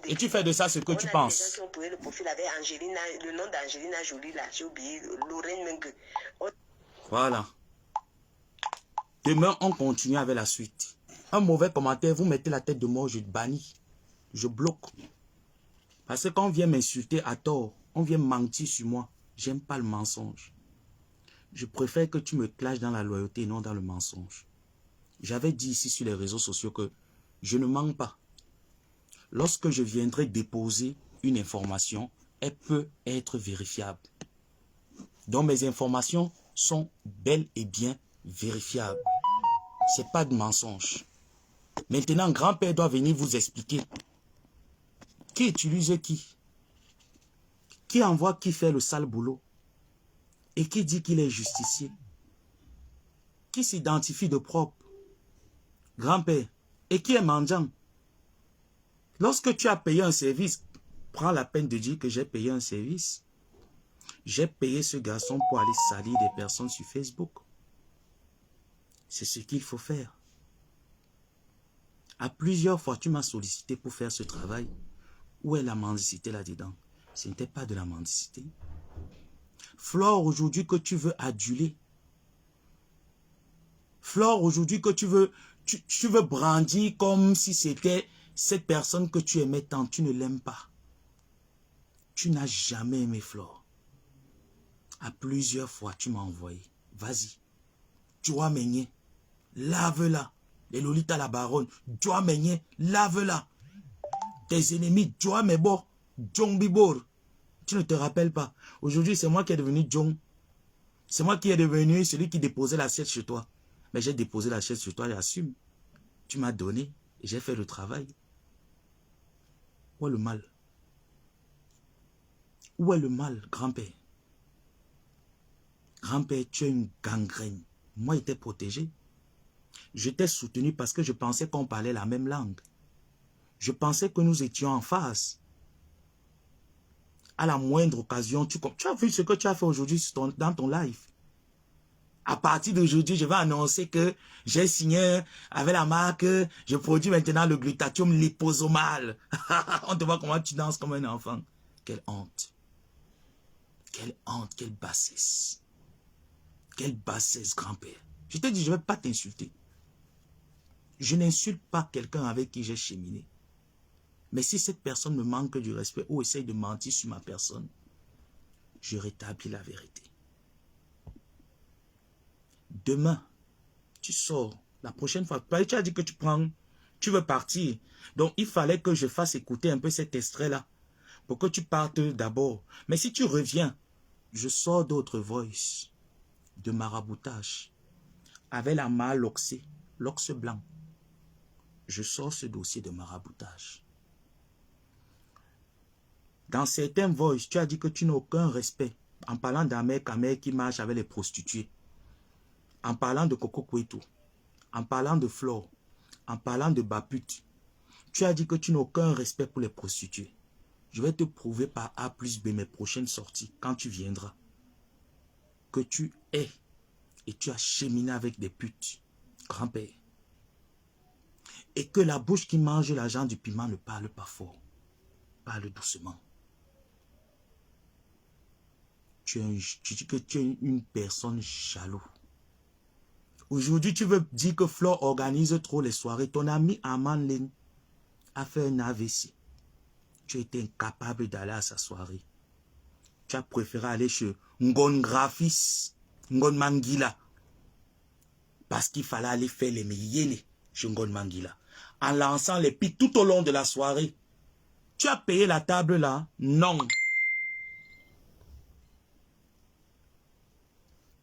Speaker 1: Et tu fais de ça ce que tu penses.
Speaker 5: Les gens qui ont trouvé le profil avec Angelina, le nom d'Angelina Jolie là, j'ai oublié, Lorraine Mengue.
Speaker 1: Voilà. Demain, on continue avec la suite. Un mauvais commentaire, vous mettez la tête de mort, je bannis. Je bloque. Parce que quand on vient m'insulter à tort, on vient mentir sur moi. J'aime pas le mensonge. Je préfère que tu me clashes dans la loyauté et non dans le mensonge. J'avais dit ici sur les réseaux sociaux que je ne mens pas. Lorsque je viendrai déposer une information, elle peut être vérifiable. Donc mes informations sont bel et bien vérifiables. Ce n'est pas de mensonge. Maintenant, grand-père doit venir vous expliquer qui utilise qui envoie qui fait le sale boulot et qui dit qu'il est justicier, qui s'identifie de propre, grand-père, et qui est mendiant. Lorsque tu as payé un service, prends la peine de dire que j'ai payé un service. J'ai payé ce garçon pour aller salir des personnes sur Facebook. C'est ce qu'il faut faire. À plusieurs fois, tu m'as sollicité pour faire ce travail. Où est la mendicité là-dedans? Ce n'était pas de la mendicité. Flore, aujourd'hui que tu veux aduler. Flore, aujourd'hui que tu veux brandir comme si c'était cette personne que tu aimais tant. Tu ne l'aimes pas. Tu n'as jamais aimé Flore. À plusieurs fois, tu m'as envoyé. Vas-y. Joa Meigné, lave-la. Les Lolita la baronne, Joa Meigné, lave-la. Tes ennemis, Joa Mebo, Jong Bibor. Tu ne te rappelles pas. Aujourd'hui, c'est moi qui est devenu Jong. C'est moi qui est devenu celui qui déposait l'assiette chez toi. Mais j'ai déposé l'assiette chez toi, j'assume. Tu m'as donné et j'ai fait le travail. Où est le mal? Où est le mal, grand-père? Grand-père, tu as une gangrène. Moi, j'étais protégé. Je t'ai soutenu parce que je pensais qu'on parlait la même langue. Je pensais que nous étions en face. À la moindre occasion, tu as vu ce que tu as fait aujourd'hui dans ton live. À partir d'aujourd'hui, je vais annoncer que j'ai signé avec la marque, je produis maintenant le glutathium liposomal. On te voit comment tu danses comme un enfant. Quelle honte. Quelle honte, quelle bassesse. Quelle bassesse, grand-père. Je te dis, je ne vais pas t'insulter. Je n'insulte pas quelqu'un avec qui j'ai cheminé. Mais si cette personne me manque du respect ou essaye de mentir sur ma personne, je rétablis la vérité. Demain, tu sors. La prochaine fois, tu as dit que tu veux partir. Donc, il fallait que je fasse écouter un peu cet extrait-là pour que tu partes d'abord. Mais si tu reviens, je sors d'autres voices de maraboutage avec la main loxée, l'ox blanc. Je sors ce dossier de maraboutage. Dans certains voices, tu as dit que tu n'as aucun respect en parlant d'Ahmed Kamer qui marche avec les prostituées, en parlant de Coco Kouetou, en parlant de Flore, en parlant de Baput. Tu as dit que tu n'as aucun respect pour les prostituées. Je vais te prouver par A plus B mes prochaines sorties, quand tu viendras, que tu es et tu as cheminé avec des putes, grand-père. Et que la bouche qui mange l'argent du piment ne parle pas fort, parle doucement. Tu dis que tu es une personne jaloux. Aujourd'hui, tu veux dire que Flore organise trop les soirées. Ton ami Aman Len a fait un AVC. Tu étais incapable d'aller à sa soirée. Tu as préféré aller chez Ngon Grafis, Ngon Mangila. Parce qu'il fallait aller faire les meilleurs chez Ngon Mangila. En lançant les pics tout au long de la soirée. Tu as payé la table là? Non.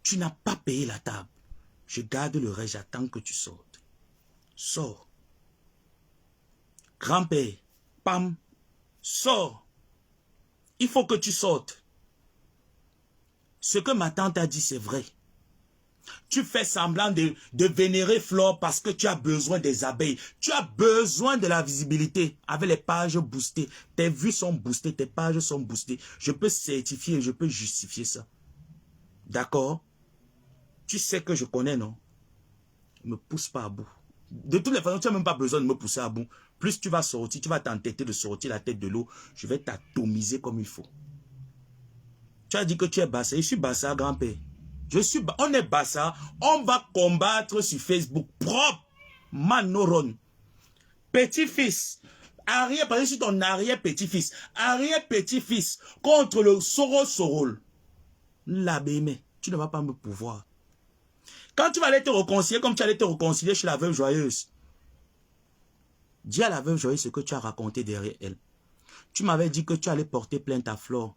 Speaker 1: Tu n'as pas payé la table. Je garde le reste, j'attends que tu sortes. Sors. Grand-père, Pam, sors. Il faut que tu sortes. Ce que ma tante a dit, c'est vrai. Tu fais semblant de vénérer Flore parce que tu as besoin des abeilles. Tu as besoin de la visibilité avec les pages boostées. Tes vues sont boostées, tes pages sont boostées. Je peux certifier, je peux justifier ça. D'accord? Tu sais que je connais, non? Ne me pousse pas à bout. De toutes les façons, tu n'as même pas besoin de me pousser à bout. Plus tu vas sortir, tu vas t'entêter de sortir la tête de l'eau. Je vais t'atomiser comme il faut. Tu as dit que tu es Bassa. Je suis Bassa, grand-père. On est Bassa. On va combattre sur Facebook. Propre. Manoron. Petit-fils. Arrière, parce que c'est ton arrière-petit-fils. Arrière-petit-fils. Contre le Sorol. L'abémé. Tu ne vas pas me pouvoir. Quand tu vas aller te réconcilier, comme tu allais te réconcilier chez la veuve joyeuse, dis à la veuve joyeuse ce que tu as raconté derrière elle. Tu m'avais dit que tu allais porter plainte à Flore.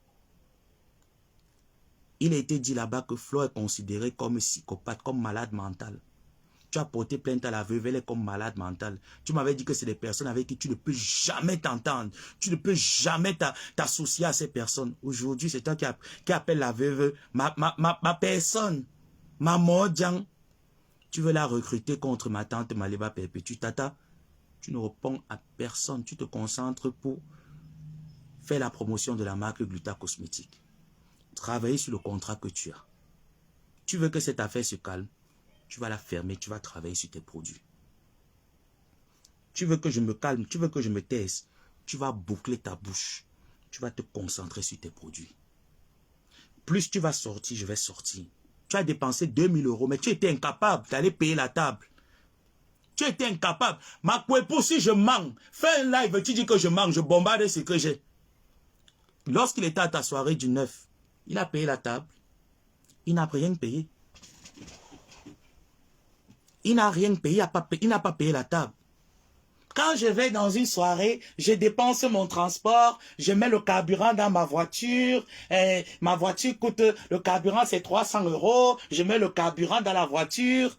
Speaker 1: Il a été dit là-bas que Flore est considérée comme psychopathe, comme malade mentale. Tu as porté plainte à la veuve, elle est comme malade mentale. Tu m'avais dit que c'est des personnes avec qui tu ne peux jamais t'entendre. Tu ne peux jamais t'associer à ces personnes. Aujourd'hui, c'est toi qui appelle la veuve ma personne. Maman Diang, tu veux la recruter contre ma tante Maliba Perpétue. Tata, tu ne réponds à personne. Tu te concentres pour faire la promotion de la marque Gluta Cosmétique. Travailler sur le contrat que tu as. Tu veux que cette affaire se calme. Tu vas la fermer, tu vas travailler sur tes produits. Tu veux que je me calme, tu veux que je me taise. Tu vas boucler ta bouche. Tu vas te concentrer sur tes produits. Plus tu vas sortir, je vais sortir. Tu as dépensé 2000 €, mais tu étais incapable d'aller payer la table. Tu étais incapable. Ma couepo, si je manque, fais un live, tu dis que je manque, je bombarde ce que j'ai. Lorsqu'il était à ta soirée du 9, il a payé la table. Il n'a rien payé. Il n'a rien payé, il n'a pas payé la table. Quand je vais dans une soirée, je dépense mon transport, je mets le carburant dans ma voiture, ma voiture coûte, le carburant c'est 300 €, je mets le carburant dans la voiture.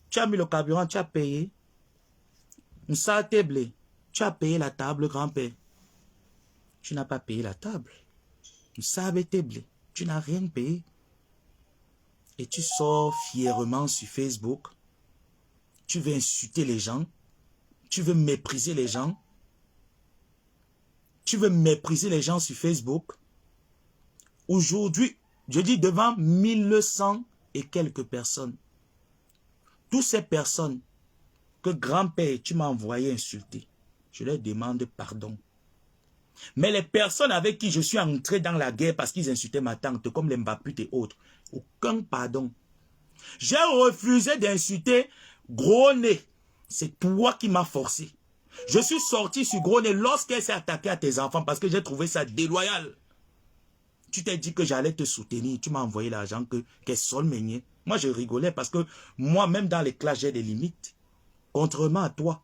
Speaker 1: Tu as mis le carburant, tu as payé. Ça t'est blé. Tu as payé la table, grand-père. Tu n'as pas payé la table. Ça t'est blé. Tu n'as rien payé. Et tu sors fièrement sur Facebook. Tu veux insulter les gens. Tu veux mépriser les gens. Tu veux mépriser les gens sur Facebook. Aujourd'hui, je dis devant 1100 et quelques personnes. Toutes ces personnes que grand-père, tu m'as envoyé insulter, je leur demande pardon. Mais les personnes avec qui je suis entré dans la guerre parce qu'ils insultaient ma tante, comme les Mbaput et autres, aucun pardon. J'ai refusé d'insulter Gros Nez. C'est toi qui m'as forcé. Je suis sorti sur gros nez lorsqu'elle s'est attaquée à tes enfants parce que j'ai trouvé ça déloyal. Tu t'es dit que j'allais te soutenir. Tu m'as envoyé l'argent qu'elle sonne meigné. Moi, je rigolais parce que moi, même dans les classes, j'ai des limites. Contrairement à toi.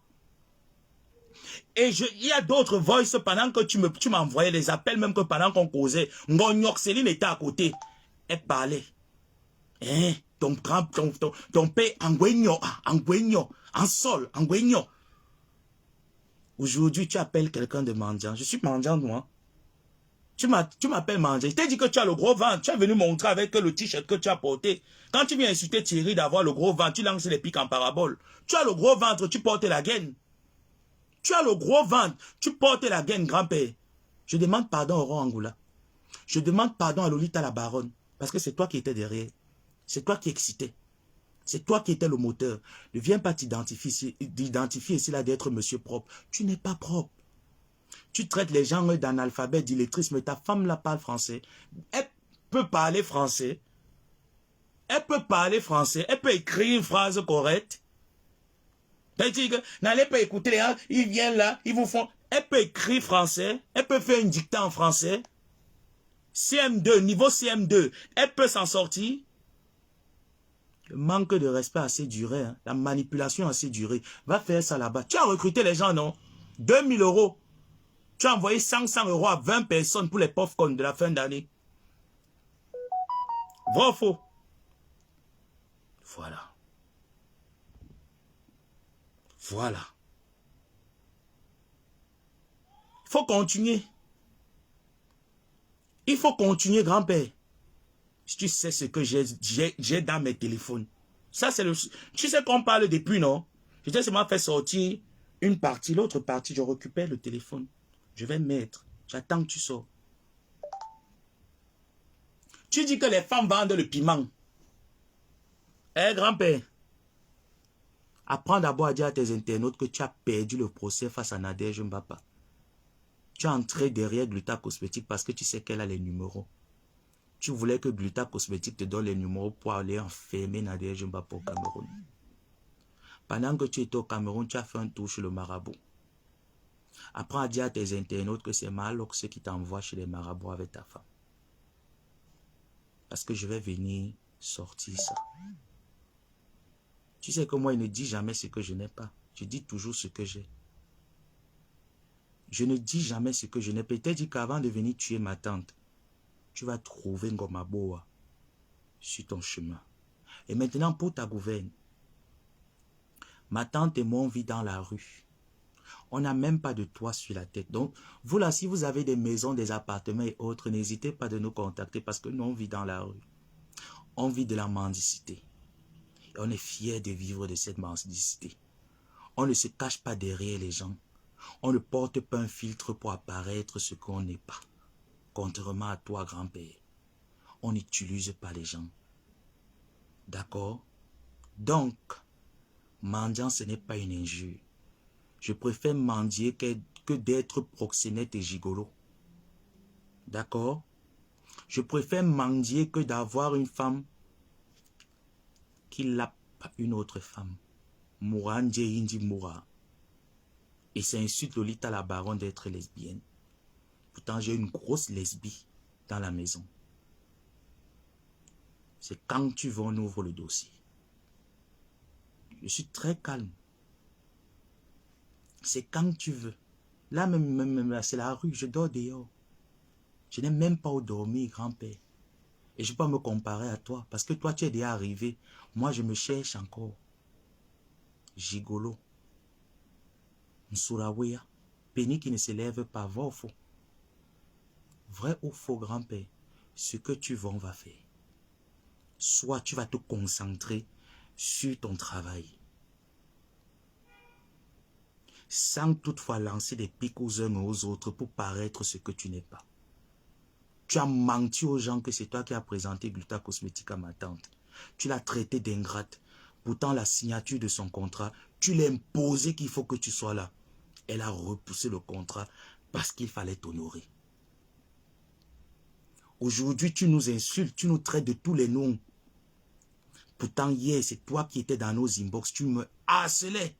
Speaker 1: Et il y a d'autres voices pendant que tu m'envoyais les appels, même que pendant qu'on causait. Ngonyok Céline était à côté. Elle parlait. Hein? Ton père, Angwenyo, en sol, Angwenyo. Aujourd'hui, tu appelles quelqu'un de mendiant. Je suis mendiant, moi. Tu m'appelles mendiant. Je t'ai dit que tu as le gros ventre. Tu es venu montrer avec le t-shirt que tu as porté. Quand tu viens insulter Thierry d'avoir le gros ventre, tu lances les pics en parabole. Tu as le gros ventre, tu portes la gaine. Tu as le gros ventre, tu portes la gaine, grand-père. Je demande pardon au roi Angoula. Je demande pardon à Lolita la baronne. Parce que c'est toi qui étais derrière. C'est toi qui excitais. C'est toi qui étais le moteur. Ne viens pas t'identifier ici là d'être monsieur propre. Tu n'es pas propre. Tu traites les gens d'analphabètes, d'illettrés, mais ta femme là parle français. Elle peut parler français. Elle peut parler français. Elle peut écrire une phrase correcte. N'allez pas écouter les gens. Ils viennent là, ils vous font... Elle peut écrire français. Elle peut faire une dictée en français. CM2, niveau CM2. Elle peut s'en sortir. Le manque de respect a assez duré. Hein. La manipulation a assez duré. Va faire ça là-bas. Tu as recruté les gens, non? 2000 €. Tu as envoyé 500 € à 20 personnes pour les pauvres cons de la fin d'année. Vrai ou faux? Voilà. Voilà. Il faut continuer. Il faut continuer, grand-père. Si tu sais ce que j'ai dans mes téléphones. Ça, c'est le... Tu sais qu'on parle depuis, non? Je t'ai seulement fait sortir une partie. L'autre partie, je récupère le téléphone. Je vais mettre. J'attends que tu sors. Tu dis que les femmes vendent le piment. Eh, grand-père. Apprends d'abord à dire à tes internautes que tu as perdu le procès face à Nadège Mbapa. Tu es entré derrière Gluta Cosmétique parce que tu sais qu'elle a les numéros. Tu voulais que Gluta Cosmétique te donne les numéros pour aller enfermer Nadège Mbapa au Cameroun. Pendant que tu étais au Cameroun, tu as fait un tour chez le marabout. Apprends à dire à tes internautes que c'est Malox qui t'envoie chez les marabouts avec ta femme. Parce que je vais venir sortir ça. Tu sais que moi, je ne dis jamais ce que je n'ai pas. Je dis toujours ce que j'ai. Je ne dis jamais ce que je n'ai pas. Peut-être dit qu'avant de venir tuer ma tante, tu vas trouver Ngomaboa sur ton chemin. Et maintenant, pour ta gouverne, ma tante et moi, on vit dans la rue. On n'a même pas de toit sur la tête. Donc, vous là, si vous avez des maisons, des appartements et autres, n'hésitez pas de nous contacter parce que nous, on vit dans la rue. On vit de la mendicité. Et on est fiers de vivre de cette mendicité. On ne se cache pas derrière les gens. On ne porte pas un filtre pour apparaître ce qu'on n'est pas. Contrairement à toi, grand-père. On n'utilise pas les gens. D'accord? Donc, mendiant, ce n'est pas une injure. Je préfère mendier que d'être proxénète et gigolo. D'accord? Je préfère mendier que d'avoir une femme qui lappe une autre femme. Moura Ndje Moura. Et ça insulte Lolita la baronne d'être lesbienne. Pourtant, j'ai une grosse lesbie dans la maison. C'est quand tu veux, on ouvre le dossier. Je suis très calme. C'est quand tu veux. Là, même là, c'est la rue, je dors dehors. Je n'ai même pas où dormir, grand-père. Et je ne peux pas me comparer à toi, parce que toi, tu es déjà arrivé. Moi, je me cherche encore. Gigolo. Nsuraweya. Péni qui ne se lève pas, vrai ou faux? Vrai ou faux, grand-père? Ce que tu veux, on va faire. Soit tu vas te concentrer sur ton travail. Sans toutefois lancer des pics aux uns et aux autres pour paraître ce que tu n'es pas. Tu as menti aux gens que c'est toi qui as présenté Gluta Cosmétique à ma tante. Tu l'as traité d'ingrate. Pourtant, la signature de son contrat, tu l'as imposé qu'il faut que tu sois là. Elle a repoussé le contrat parce qu'il fallait t'honorer. Aujourd'hui, tu nous insultes, tu nous traites de tous les noms. Pourtant, hier, c'est toi qui étais dans nos inbox. Tu me harcelais.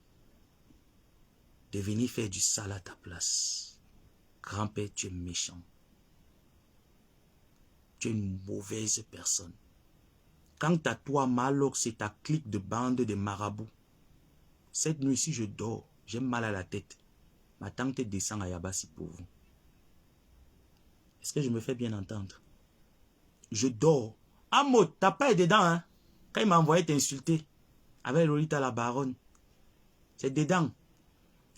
Speaker 1: de venir faire du sale à ta place. Grand-père, tu es méchant. Tu es une mauvaise personne. Quant à toi, Malok, c'est ta clique de bande de marabouts. Cette nuit-ci, je dors. J'ai mal à la tête. Ma tante descend à Yabassi pour vous. Est-ce que je me fais bien entendre? Je dors. Amo, t'as pas été dedans, hein? Quand il m'a envoyé t'insulter avec Lolita la baronne. C'est dedans.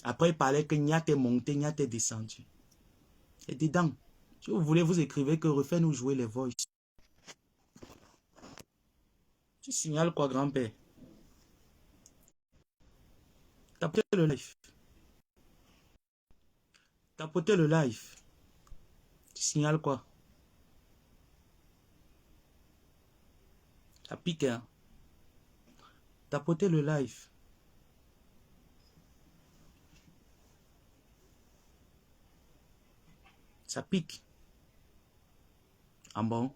Speaker 1: Après, il parlait que Nya t'est monté, Nya t'est descendu. C'est dedans. Si vous voulez, vous écrivez que refait nous jouer les voices. Tu signales quoi, grand-père? Tapotez le live. Tapotez le live. Tu signales quoi? Ça pique, hein? Tapotez le live. Ça pique. Ah bon?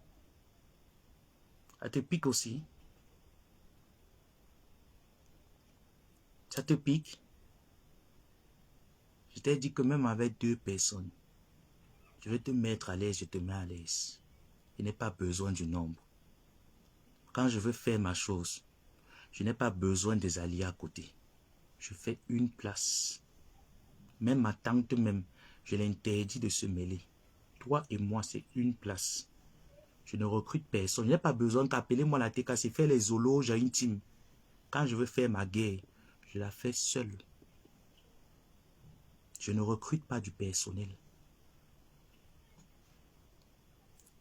Speaker 1: Ça te pique aussi? Ça te pique? Je t'ai dit que même avec 2 personnes, je vais te mettre à l'aise, je te mets à l'aise. Je n'ai pas besoin du nombre. Quand je veux faire ma chose, je n'ai pas besoin des alliés à côté. Je fais une place. Même ma tante même, je l'interdis de se mêler. Toi et moi, c'est une place. Je ne recrute personne. Je n'ai pas besoin qu'appeler-moi la TK, c'est faire les zoologes intimes. Quand je veux faire ma guerre, je la fais seule. Je ne recrute pas du personnel.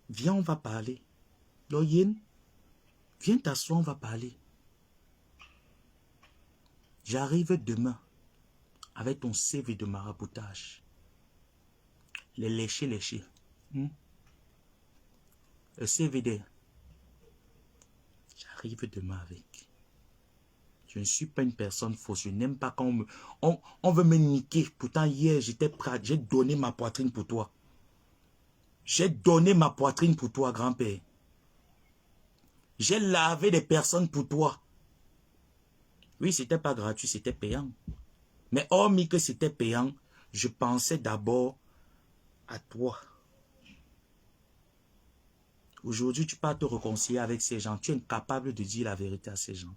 Speaker 1: Viens, on va parler. Loyen, viens t'asseoir, on va parler. J'arrive demain avec ton CV de maraboutage. Les léchés. Le CVD. J'arrive demain avec. Je ne suis pas une personne fausse. Je n'aime pas quand on veut me niquer. Pourtant, hier, j'étais prêt. J'ai donné ma poitrine pour toi. J'ai donné ma poitrine pour toi, grand-père. J'ai lavé des personnes pour toi. Oui, c'était pas gratuit, c'était payant. Mais hormis que c'était payant, je pensais d'abord à toi. Aujourd'hui, tu peux te réconcilier avec ces gens. Tu es incapable de dire la vérité à ces gens.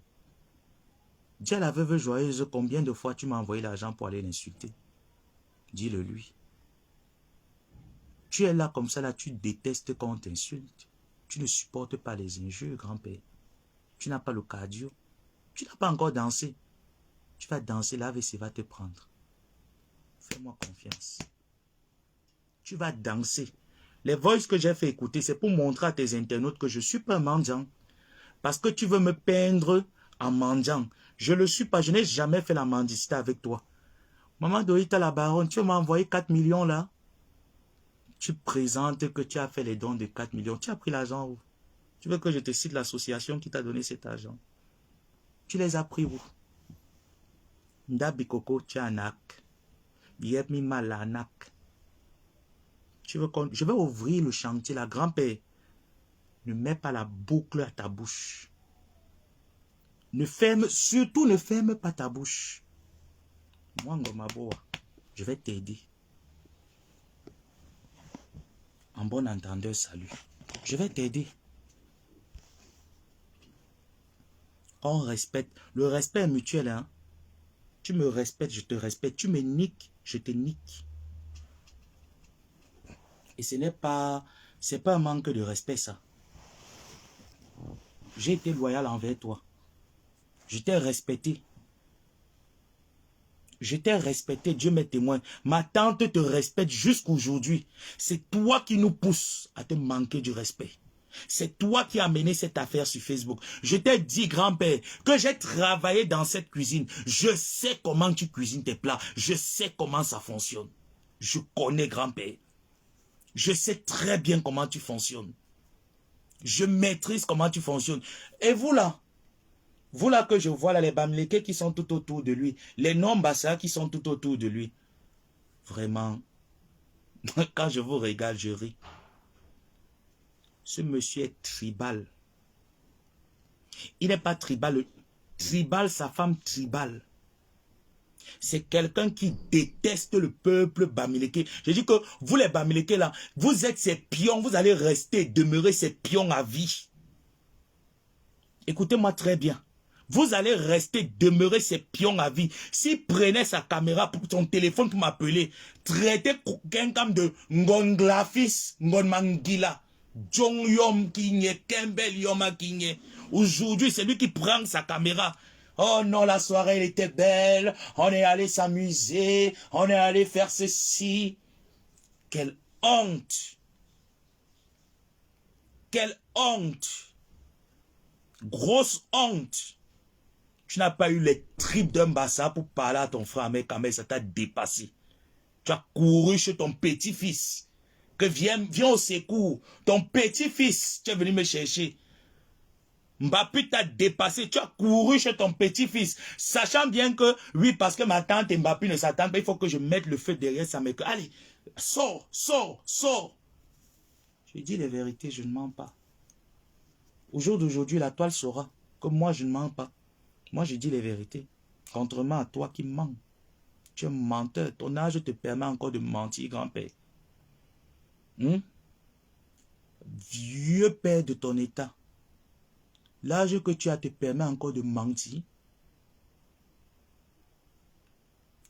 Speaker 1: Dis à la veuve joyeuse combien de fois tu m'as envoyé l'argent pour aller l'insulter. Dis-le lui. Tu es là comme ça, là, tu détestes quand on t'insulte. Tu ne supportes pas les injures, grand-père. Tu n'as pas le cardio. Tu n'as pas encore dansé. Tu vas danser, la WC va te prendre. Fais-moi confiance. Tu vas danser. Les voices que j'ai fait écouter, c'est pour montrer à tes internautes que je ne suis pas mendiant. Parce que tu veux me peindre en mendiant. Je ne le suis pas. Je n'ai jamais fait la mendicité avec toi. Maman Dorita la baronne, tu m'as envoyé 4 millions là. Tu présentes que tu as fait les dons de 4 millions. Tu as pris l'argent où? Tu veux que je te cite l'association qui t'a donné cet argent? Tu les as pris où? Ndabikoko, tu as un ac. Biemi malanak. Tu veux qu'on... Je vais ouvrir le chantier, la grand-père. Ne mets pas la boucle à ta bouche. Ne ferme, surtout ne ferme pas ta bouche. Moi, Ngomaboa, je vais t'aider. En bon entendeur, salut. Je vais t'aider. On respecte. Le respect est mutuel, hein. Tu me respectes, je te respecte. Tu me niques, je te nique. Et ce n'est pas... C'est pas un manque de respect, ça. J'ai été loyal envers toi. Je t'ai respecté. Je t'ai respecté, Dieu m'est témoin. Ma tante te respecte jusqu'aujourd'hui. C'est toi qui nous pousse à te manquer du respect. C'est toi qui as mené cette affaire sur Facebook. Je t'ai dit, grand-père, que j'ai travaillé dans cette cuisine. Je sais comment tu cuisines tes plats. Je sais comment ça fonctionne. Je connais, grand-père. Je sais très bien comment tu fonctionnes. Je maîtrise comment tu fonctionnes. Et vous là que je vois là, les Bamlékés qui sont tout autour de lui, les non-Bassa qui sont tout autour de lui. Vraiment, quand je vous regarde, je ris. Ce monsieur est tribal. Il n'est pas tribal. Tribal, sa femme tribal. C'est quelqu'un qui déteste le peuple bamileke. Je dis que vous les bamileke là, vous êtes ces pions, vous allez rester, demeurer ces pions à vie. Écoutez-moi très bien. Vous allez rester, demeurer ces pions à vie. S'il prenait sa caméra, pour son téléphone pour m'appeler, traiter quelqu'un de Ngonglafis, Ngonmangila, Jong Yom Kinye, Kembel Yoma Kinye. Aujourd'hui, c'est lui qui prend sa caméra. Oh non, la soirée, elle était belle. On est allé s'amuser. On est allé faire ceci. Quelle honte. Quelle honte. Grosse honte. Tu n'as pas eu les tripes d'un bassa pour parler à ton frère, mais quand même, ça t'a dépassé. Tu as couru chez ton petit-fils. Que viens au secours. Ton petit-fils, tu es venu me chercher. Mbappé t'a dépassé. Tu as couru chez ton petit-fils. Sachant bien que, oui, parce que ma tante et Mbappé ne s'attendent pas, il faut que je mette le feu derrière sa mère. Allez, sors, sors, sors. Je dis les vérités, je ne mens pas. Au jour d'aujourd'hui, la toile saura que moi, je ne mens pas. Moi, je dis les vérités. Contrairement à toi qui mens. Tu es menteur. Ton âge te permet encore de mentir, grand-père. Vieux père de ton état. L'âge que tu as te permet encore de mentir.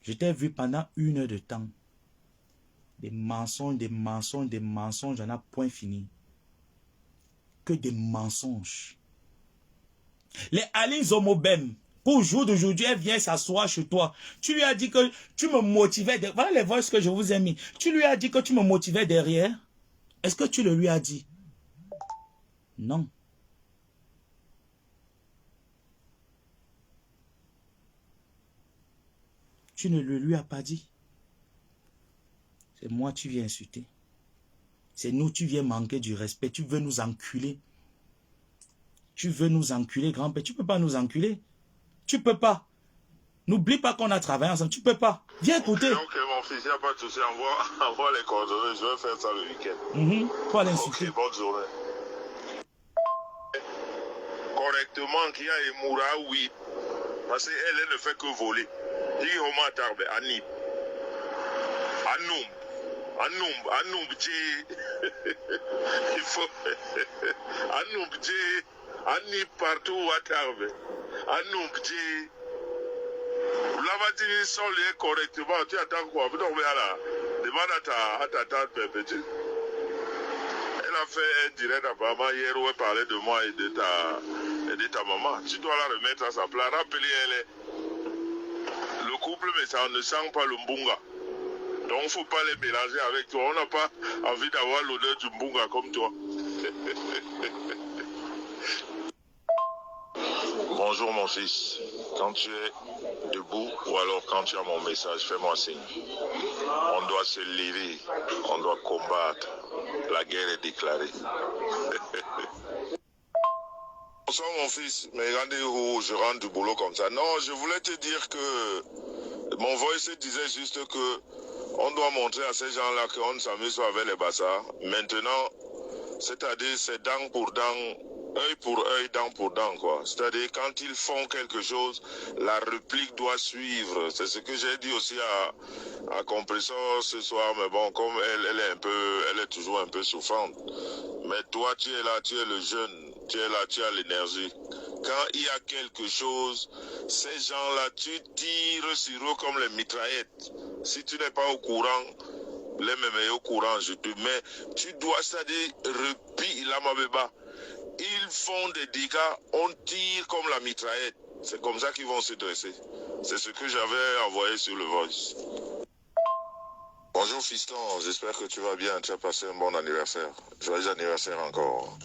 Speaker 1: Je t'ai vu pendant 1 heure de temps. Des mensonges, des mensonges, des mensonges, j'en ai point fini. Que des mensonges. Les Aline Zomobem, pour le jour d'aujourd'hui, elle vient s'asseoir chez toi. Tu lui as dit que tu me motivais. Voilà les voix que je vous ai mis. Tu lui as dit que tu me motivais derrière. Est-ce que tu le lui as dit? Non. Tu ne le lui as pas dit. C'est moi tu viens insulter. C'est nous tu viens manquer du respect. Tu veux nous enculer. Tu veux nous enculer, grand-père. Tu ne peux pas nous enculer. Tu ne peux pas. N'oublie pas qu'on a travaillé ensemble. Tu ne peux pas. Viens écouter.
Speaker 2: Ok, mon fils, il n'y a pas de souci. Envoie les coordonnées. Je vais faire ça le week-end.
Speaker 1: Faut l'insulter.
Speaker 2: Ok, bonne journée. Correctement, qu'il y a Emoura, oui. Parce qu'elle ne fait que voler. Il y a Tarbe, Anib. Anoum, il faut. Anoum, Anib partout à Tarbe. Anoum, Lavatini sont liés correctement. Tu attends quoi? Vous dormez là. Demande à ta tante Pépéti. Elle a fait un direct apparemment hier où elle parlait de moi et de ta maman. Tu dois la remettre à sa place. Rappelez-elle. Le couple, mais ça ne sent pas le mbunga. Donc, il ne faut pas les mélanger avec toi. On n'a pas envie d'avoir l'odeur du mbunga comme toi. Bonjour mon fils. Quand tu es debout ou alors quand tu as mon message, fais-moi signe. On doit se lever. On doit combattre. La guerre est déclarée. Bonsoir mon fils, mais regardez où je rentre du boulot comme ça. Non, je voulais te dire que mon voice disait juste que on doit montrer à ces gens-là qu'on ne s'amuse pas avec les bassards. Maintenant, c'est-à-dire c'est dent pour dent, œil pour œil, dent pour dent, quoi. C'est-à-dire quand ils font quelque chose, la réplique doit suivre. C'est ce que j'ai dit aussi à Compressor ce soir, mais bon, comme elle est toujours un peu souffrante. Mais toi, tu es là, tu es le jeune, tu es là, tu as l'énergie. Quand il y a quelque chose, ces gens-là, tu tires sur eux comme les mitraillettes. Si tu n'es pas au courant, les mêmes au courant, je te mets. Tu dois, c'est-à-dire, repi la mabeba. Ils font des dégâts, on tire comme la mitraillette. C'est comme ça qu'ils vont se dresser. C'est ce que j'avais envoyé sur le voice. Bonjour fiston, j'espère que tu vas bien, tu as passé un bon anniversaire. Joyeux anniversaire encore.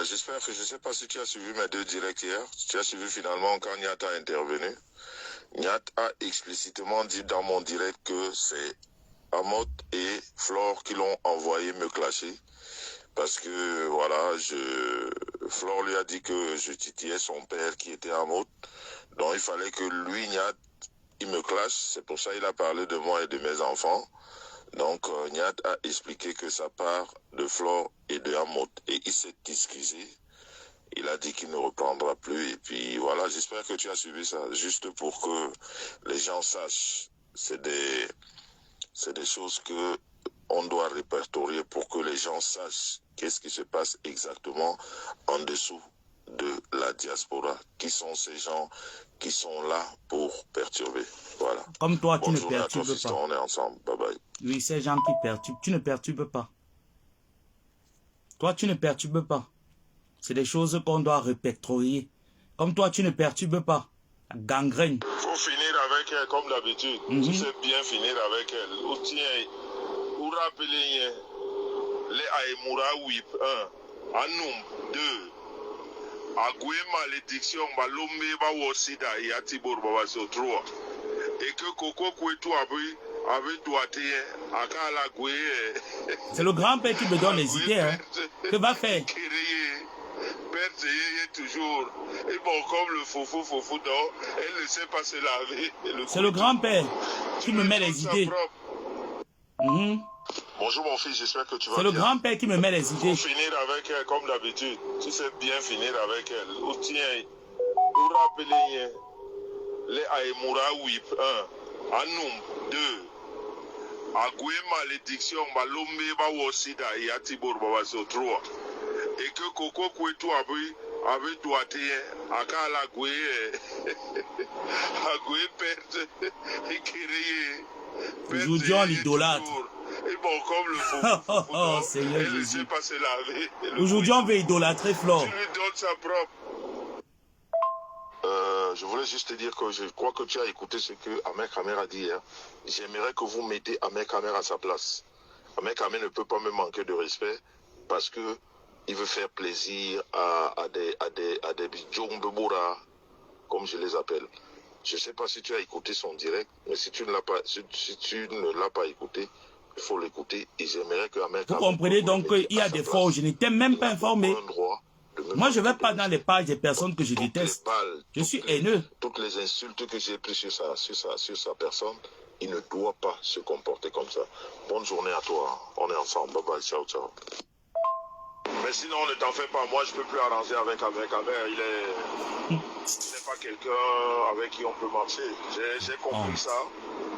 Speaker 2: J'espère que, je ne sais pas si tu as suivi mes 2 directs hier, tu as suivi finalement quand Nyat a intervenu. Nyat a explicitement dit dans mon direct que c'est Amot et Flore qui l'ont envoyé me clasher. Parce que, voilà, Flore lui a dit que je titillais son père qui était Amot. Donc il fallait que lui, Nyat, il me clash. C'est pour ça qu'il a parlé de moi et de mes enfants. Donc, Nyat a expliqué que ça part de Flore et de Amot. Et il s'est excusé. il a dit qu'il ne reprendra plus. Et puis voilà, j'espère que tu as suivi ça, juste pour que les gens sachent. C'est des choses que on doit répertorier pour que les gens sachent qu'est-ce qui se passe exactement en dessous de la diaspora. Qui sont ces gens qui sont là pour perturber. Voilà.
Speaker 1: Comme toi, tu ne
Speaker 2: Bonjour à toi,
Speaker 1: perturbes
Speaker 2: fiston,
Speaker 1: pas.
Speaker 2: on est ensemble. Bye bye.
Speaker 1: Oui, ces gens qui perturbent, tu ne perturbes pas. Toi, tu ne perturbes pas. C'est des choses qu'on doit répertorier. Comme toi, tu ne perturbes pas. La gangrène.
Speaker 2: Faut finir avec elle comme d'habitude. Tu sais bien finir avec elle. Ou tiens, ou rappeler les Aïmoura Whip 1, Anoum 2, Agoué malédiction, Balombe Bawosida et Atibor Babaso 3. Et que Coco Kouetou avait doigté à Kala Goué.
Speaker 1: C'est le grand-père qui me donne les idées. Hein. Que va faire?
Speaker 2: Toujours. Et bon, comme le foufou, donc, elle ne sait pas se laver.
Speaker 1: C'est le grand-père qui me met les idées.
Speaker 2: Bonjour mon fils, j'espère que tu vas bien.
Speaker 1: C'est le grand-père qui me met les idées.
Speaker 2: Faut finir avec elle comme d'habitude. Tu sais bien finir avec elle. Ou tiens, ou rappeler les Aïmoura Whip 1, Anoum 2, Agoué malédiction, Balombe Bawosida et Atibor Babaso 3. Et que Coco Kouetou avait doigté à Kala Goué, à Goué perte, et créé.
Speaker 1: Aujourd'hui, on l'idolâtre.
Speaker 2: Et bon, comme le faux,
Speaker 1: Seigneur
Speaker 2: elle ne
Speaker 1: Jésus.
Speaker 2: sait pas se laver.
Speaker 1: Aujourd'hui, on veut idolâtrer Flore.
Speaker 2: Tu lui donnes sa propre. Je voulais juste te dire que je crois que tu as écouté ce que Ahmed Kamer a dit hier. J'aimerais que vous mettez Ahmed Kamer à sa place. Ahmed Kamer ne peut pas me manquer de respect parce que il veut faire plaisir à des Djombeboura, comme je les appelle. Je ne sais pas si tu as écouté son direct, mais si tu ne l'as pas écouté, il faut l'écouter. Et j'aimerais que Ahmed Kamer...
Speaker 1: Vous comprenez donc qu'il y a des fois où je n'étais même pas informé. Moi, je ne vais pas dans les pages des personnes que je déteste. Je suis haineux.
Speaker 2: Toutes les insultes que j'ai prises sur sa personne, il ne doit pas se comporter comme ça. Bonne journée à toi. On est ensemble. Bye bye. Ciao, ciao. Mais sinon, ne t'en fais pas. Moi, je ne peux plus arranger avec Ahmed. C'est pas quelqu'un avec qui on peut marcher. J'ai compris ça.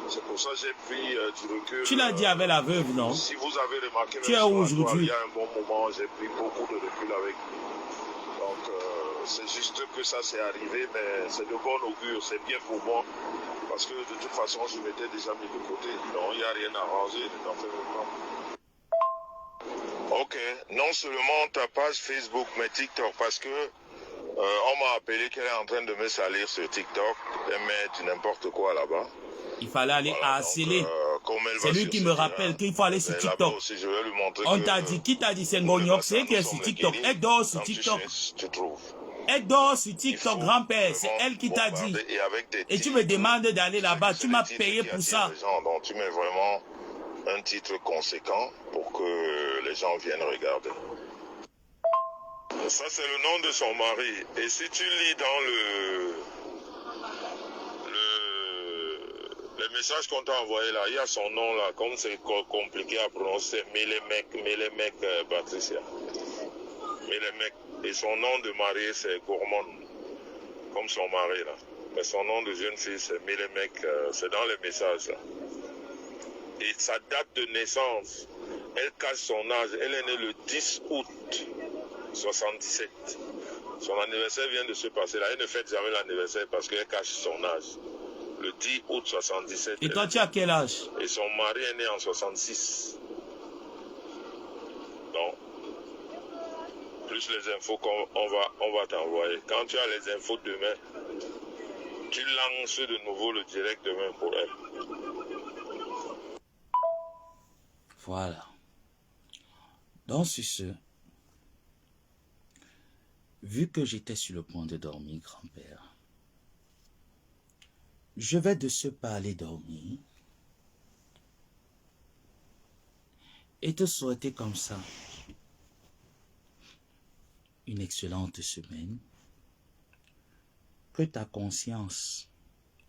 Speaker 2: C'est pour ça que j'ai pris du recul.
Speaker 1: Tu l'as dit avec la veuve, non?
Speaker 2: Si vous avez remarqué,
Speaker 1: tu es où aujourd'hui?
Speaker 2: Il y a un bon moment, j'ai pris beaucoup de recul avec lui. Donc, c'est juste que ça s'est arrivé, mais c'est de bon augure. C'est bien pour moi. Parce que de toute façon, je m'étais déjà mis de côté. Donc, il n'y a rien à arranger. Ne t'en fais pas. Ok, non seulement ta page Facebook, mais TikTok, parce que on m'a appelé qu'elle est en train de me salir sur TikTok et mettre n'importe quoi là-bas.
Speaker 1: Il fallait aller harceler. C'est lui qui me rappelle qu'il faut aller sur TikTok.
Speaker 2: Aussi, je vais lui montrer
Speaker 1: on t'a dit, qui t'a dit c'est Ngonyok, c'est qui est sur TikTok. Elle dort sur TikTok. Elle dort sur TikTok, grand-père. C'est elle qui t'a dit. Et tu me demandes d'aller là-bas. Tu m'as payé pour ça.
Speaker 2: Donc tu mets vraiment un titre conséquent pour que les gens viennent regarder. Ça, c'est le nom de son mari. Et si tu lis dans les messages qu'on t'a envoyés là, il y a son nom là, comme c'est compliqué à prononcer, Mélémec Patricia. Mélémec. Et son nom de mariée, c'est Gourmand, comme son mari là. Mais son nom de jeune fille, c'est Mélémec, c'est dans les messages là. Et sa date de naissance, elle cache son âge. Elle est née le 10 août 77. Son anniversaire vient de se passer là. Elle ne fête jamais l'anniversaire parce qu'elle cache son âge. Le 10 août 77.
Speaker 1: Et toi, tu as quel âge?
Speaker 2: Et son mari est né en 66. Donc, plus les infos qu'on va t'envoyer. Quand tu as les infos demain, tu lances de nouveau le direct demain pour elle.
Speaker 1: Voilà. Donc, sur ce, vu que j'étais sur le point de dormir, grand-père, je vais de ce pas aller dormir et te souhaiter comme ça une excellente semaine, que ta conscience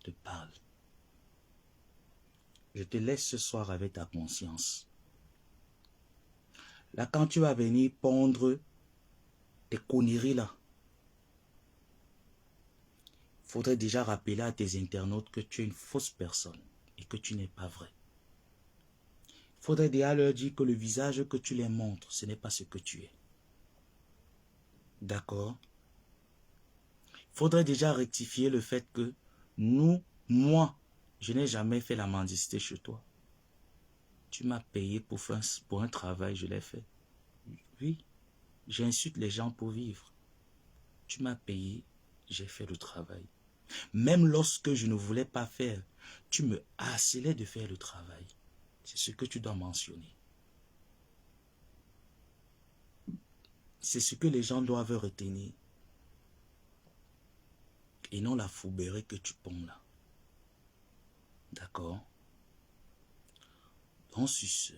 Speaker 1: te parle. Je te laisse ce soir avec ta conscience. Là, quand tu vas venir pondre tes conneries là, faudrait déjà rappeler à tes internautes que tu es une fausse personne et que tu n'es pas vrai. Il faudrait déjà leur dire que le visage que tu les montres, ce n'est pas ce que tu es. D'accord? Il faudrait déjà rectifier le fait que moi, je n'ai jamais fait la mendicité chez toi. Tu m'as payé pour un travail, je l'ai fait. Oui, j'insulte les gens pour vivre. Tu m'as payé, j'ai fait le travail. Même lorsque je ne voulais pas faire, tu me harcelais de faire le travail. C'est ce que tu dois mentionner. C'est ce que les gens doivent retenir. Et non la fourberie que tu ponds là. D'accord? Donc sur ce,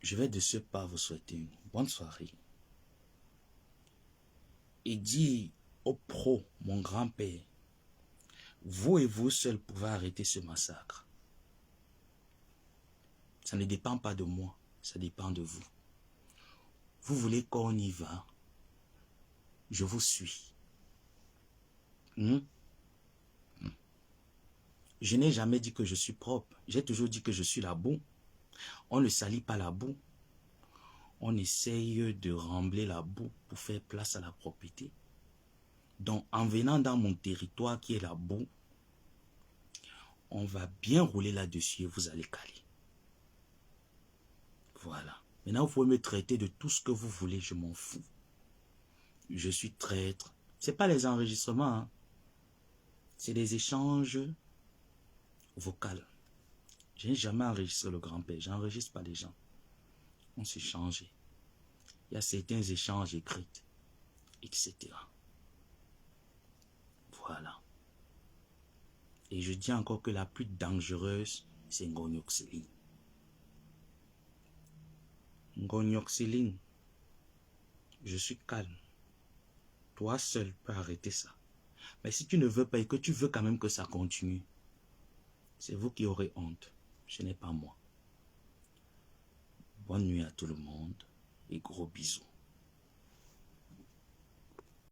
Speaker 1: je vais de ce pas vous souhaiter une bonne soirée. Et dire au pro, mon grand-père, vous et vous seuls pouvez arrêter ce massacre. Ça ne dépend pas de moi, ça dépend de vous. Vous voulez qu'on y va? Je vous suis. Je n'ai jamais dit que je suis propre. J'ai toujours dit que je suis la boue. On ne salit pas la boue. On essaye de rembler la boue pour faire place à la propreté. Donc, en venant dans mon territoire qui est la boue, on va bien rouler là-dessus et vous allez caler. Voilà. Maintenant, vous pouvez me traiter de tout ce que vous voulez, je m'en fous. Je suis traître. Ce n'est pas les enregistrements, hein. C'est des échanges vocaux. Je n'ai jamais enregistré le grand-père. Je n'enregistre pas les gens. On s'est changé. Il y a certains échanges écrits, etc. Voilà. Et je dis encore que la plus dangereuse, c'est Ngognoxeline. Ngognoxeline, je suis calme. Toi seul peux arrêter ça. Mais si tu ne veux pas et que tu veux quand même que ça continue, c'est vous qui aurez honte. Ce n'est pas moi. Bonne nuit à tout le monde et gros bisous.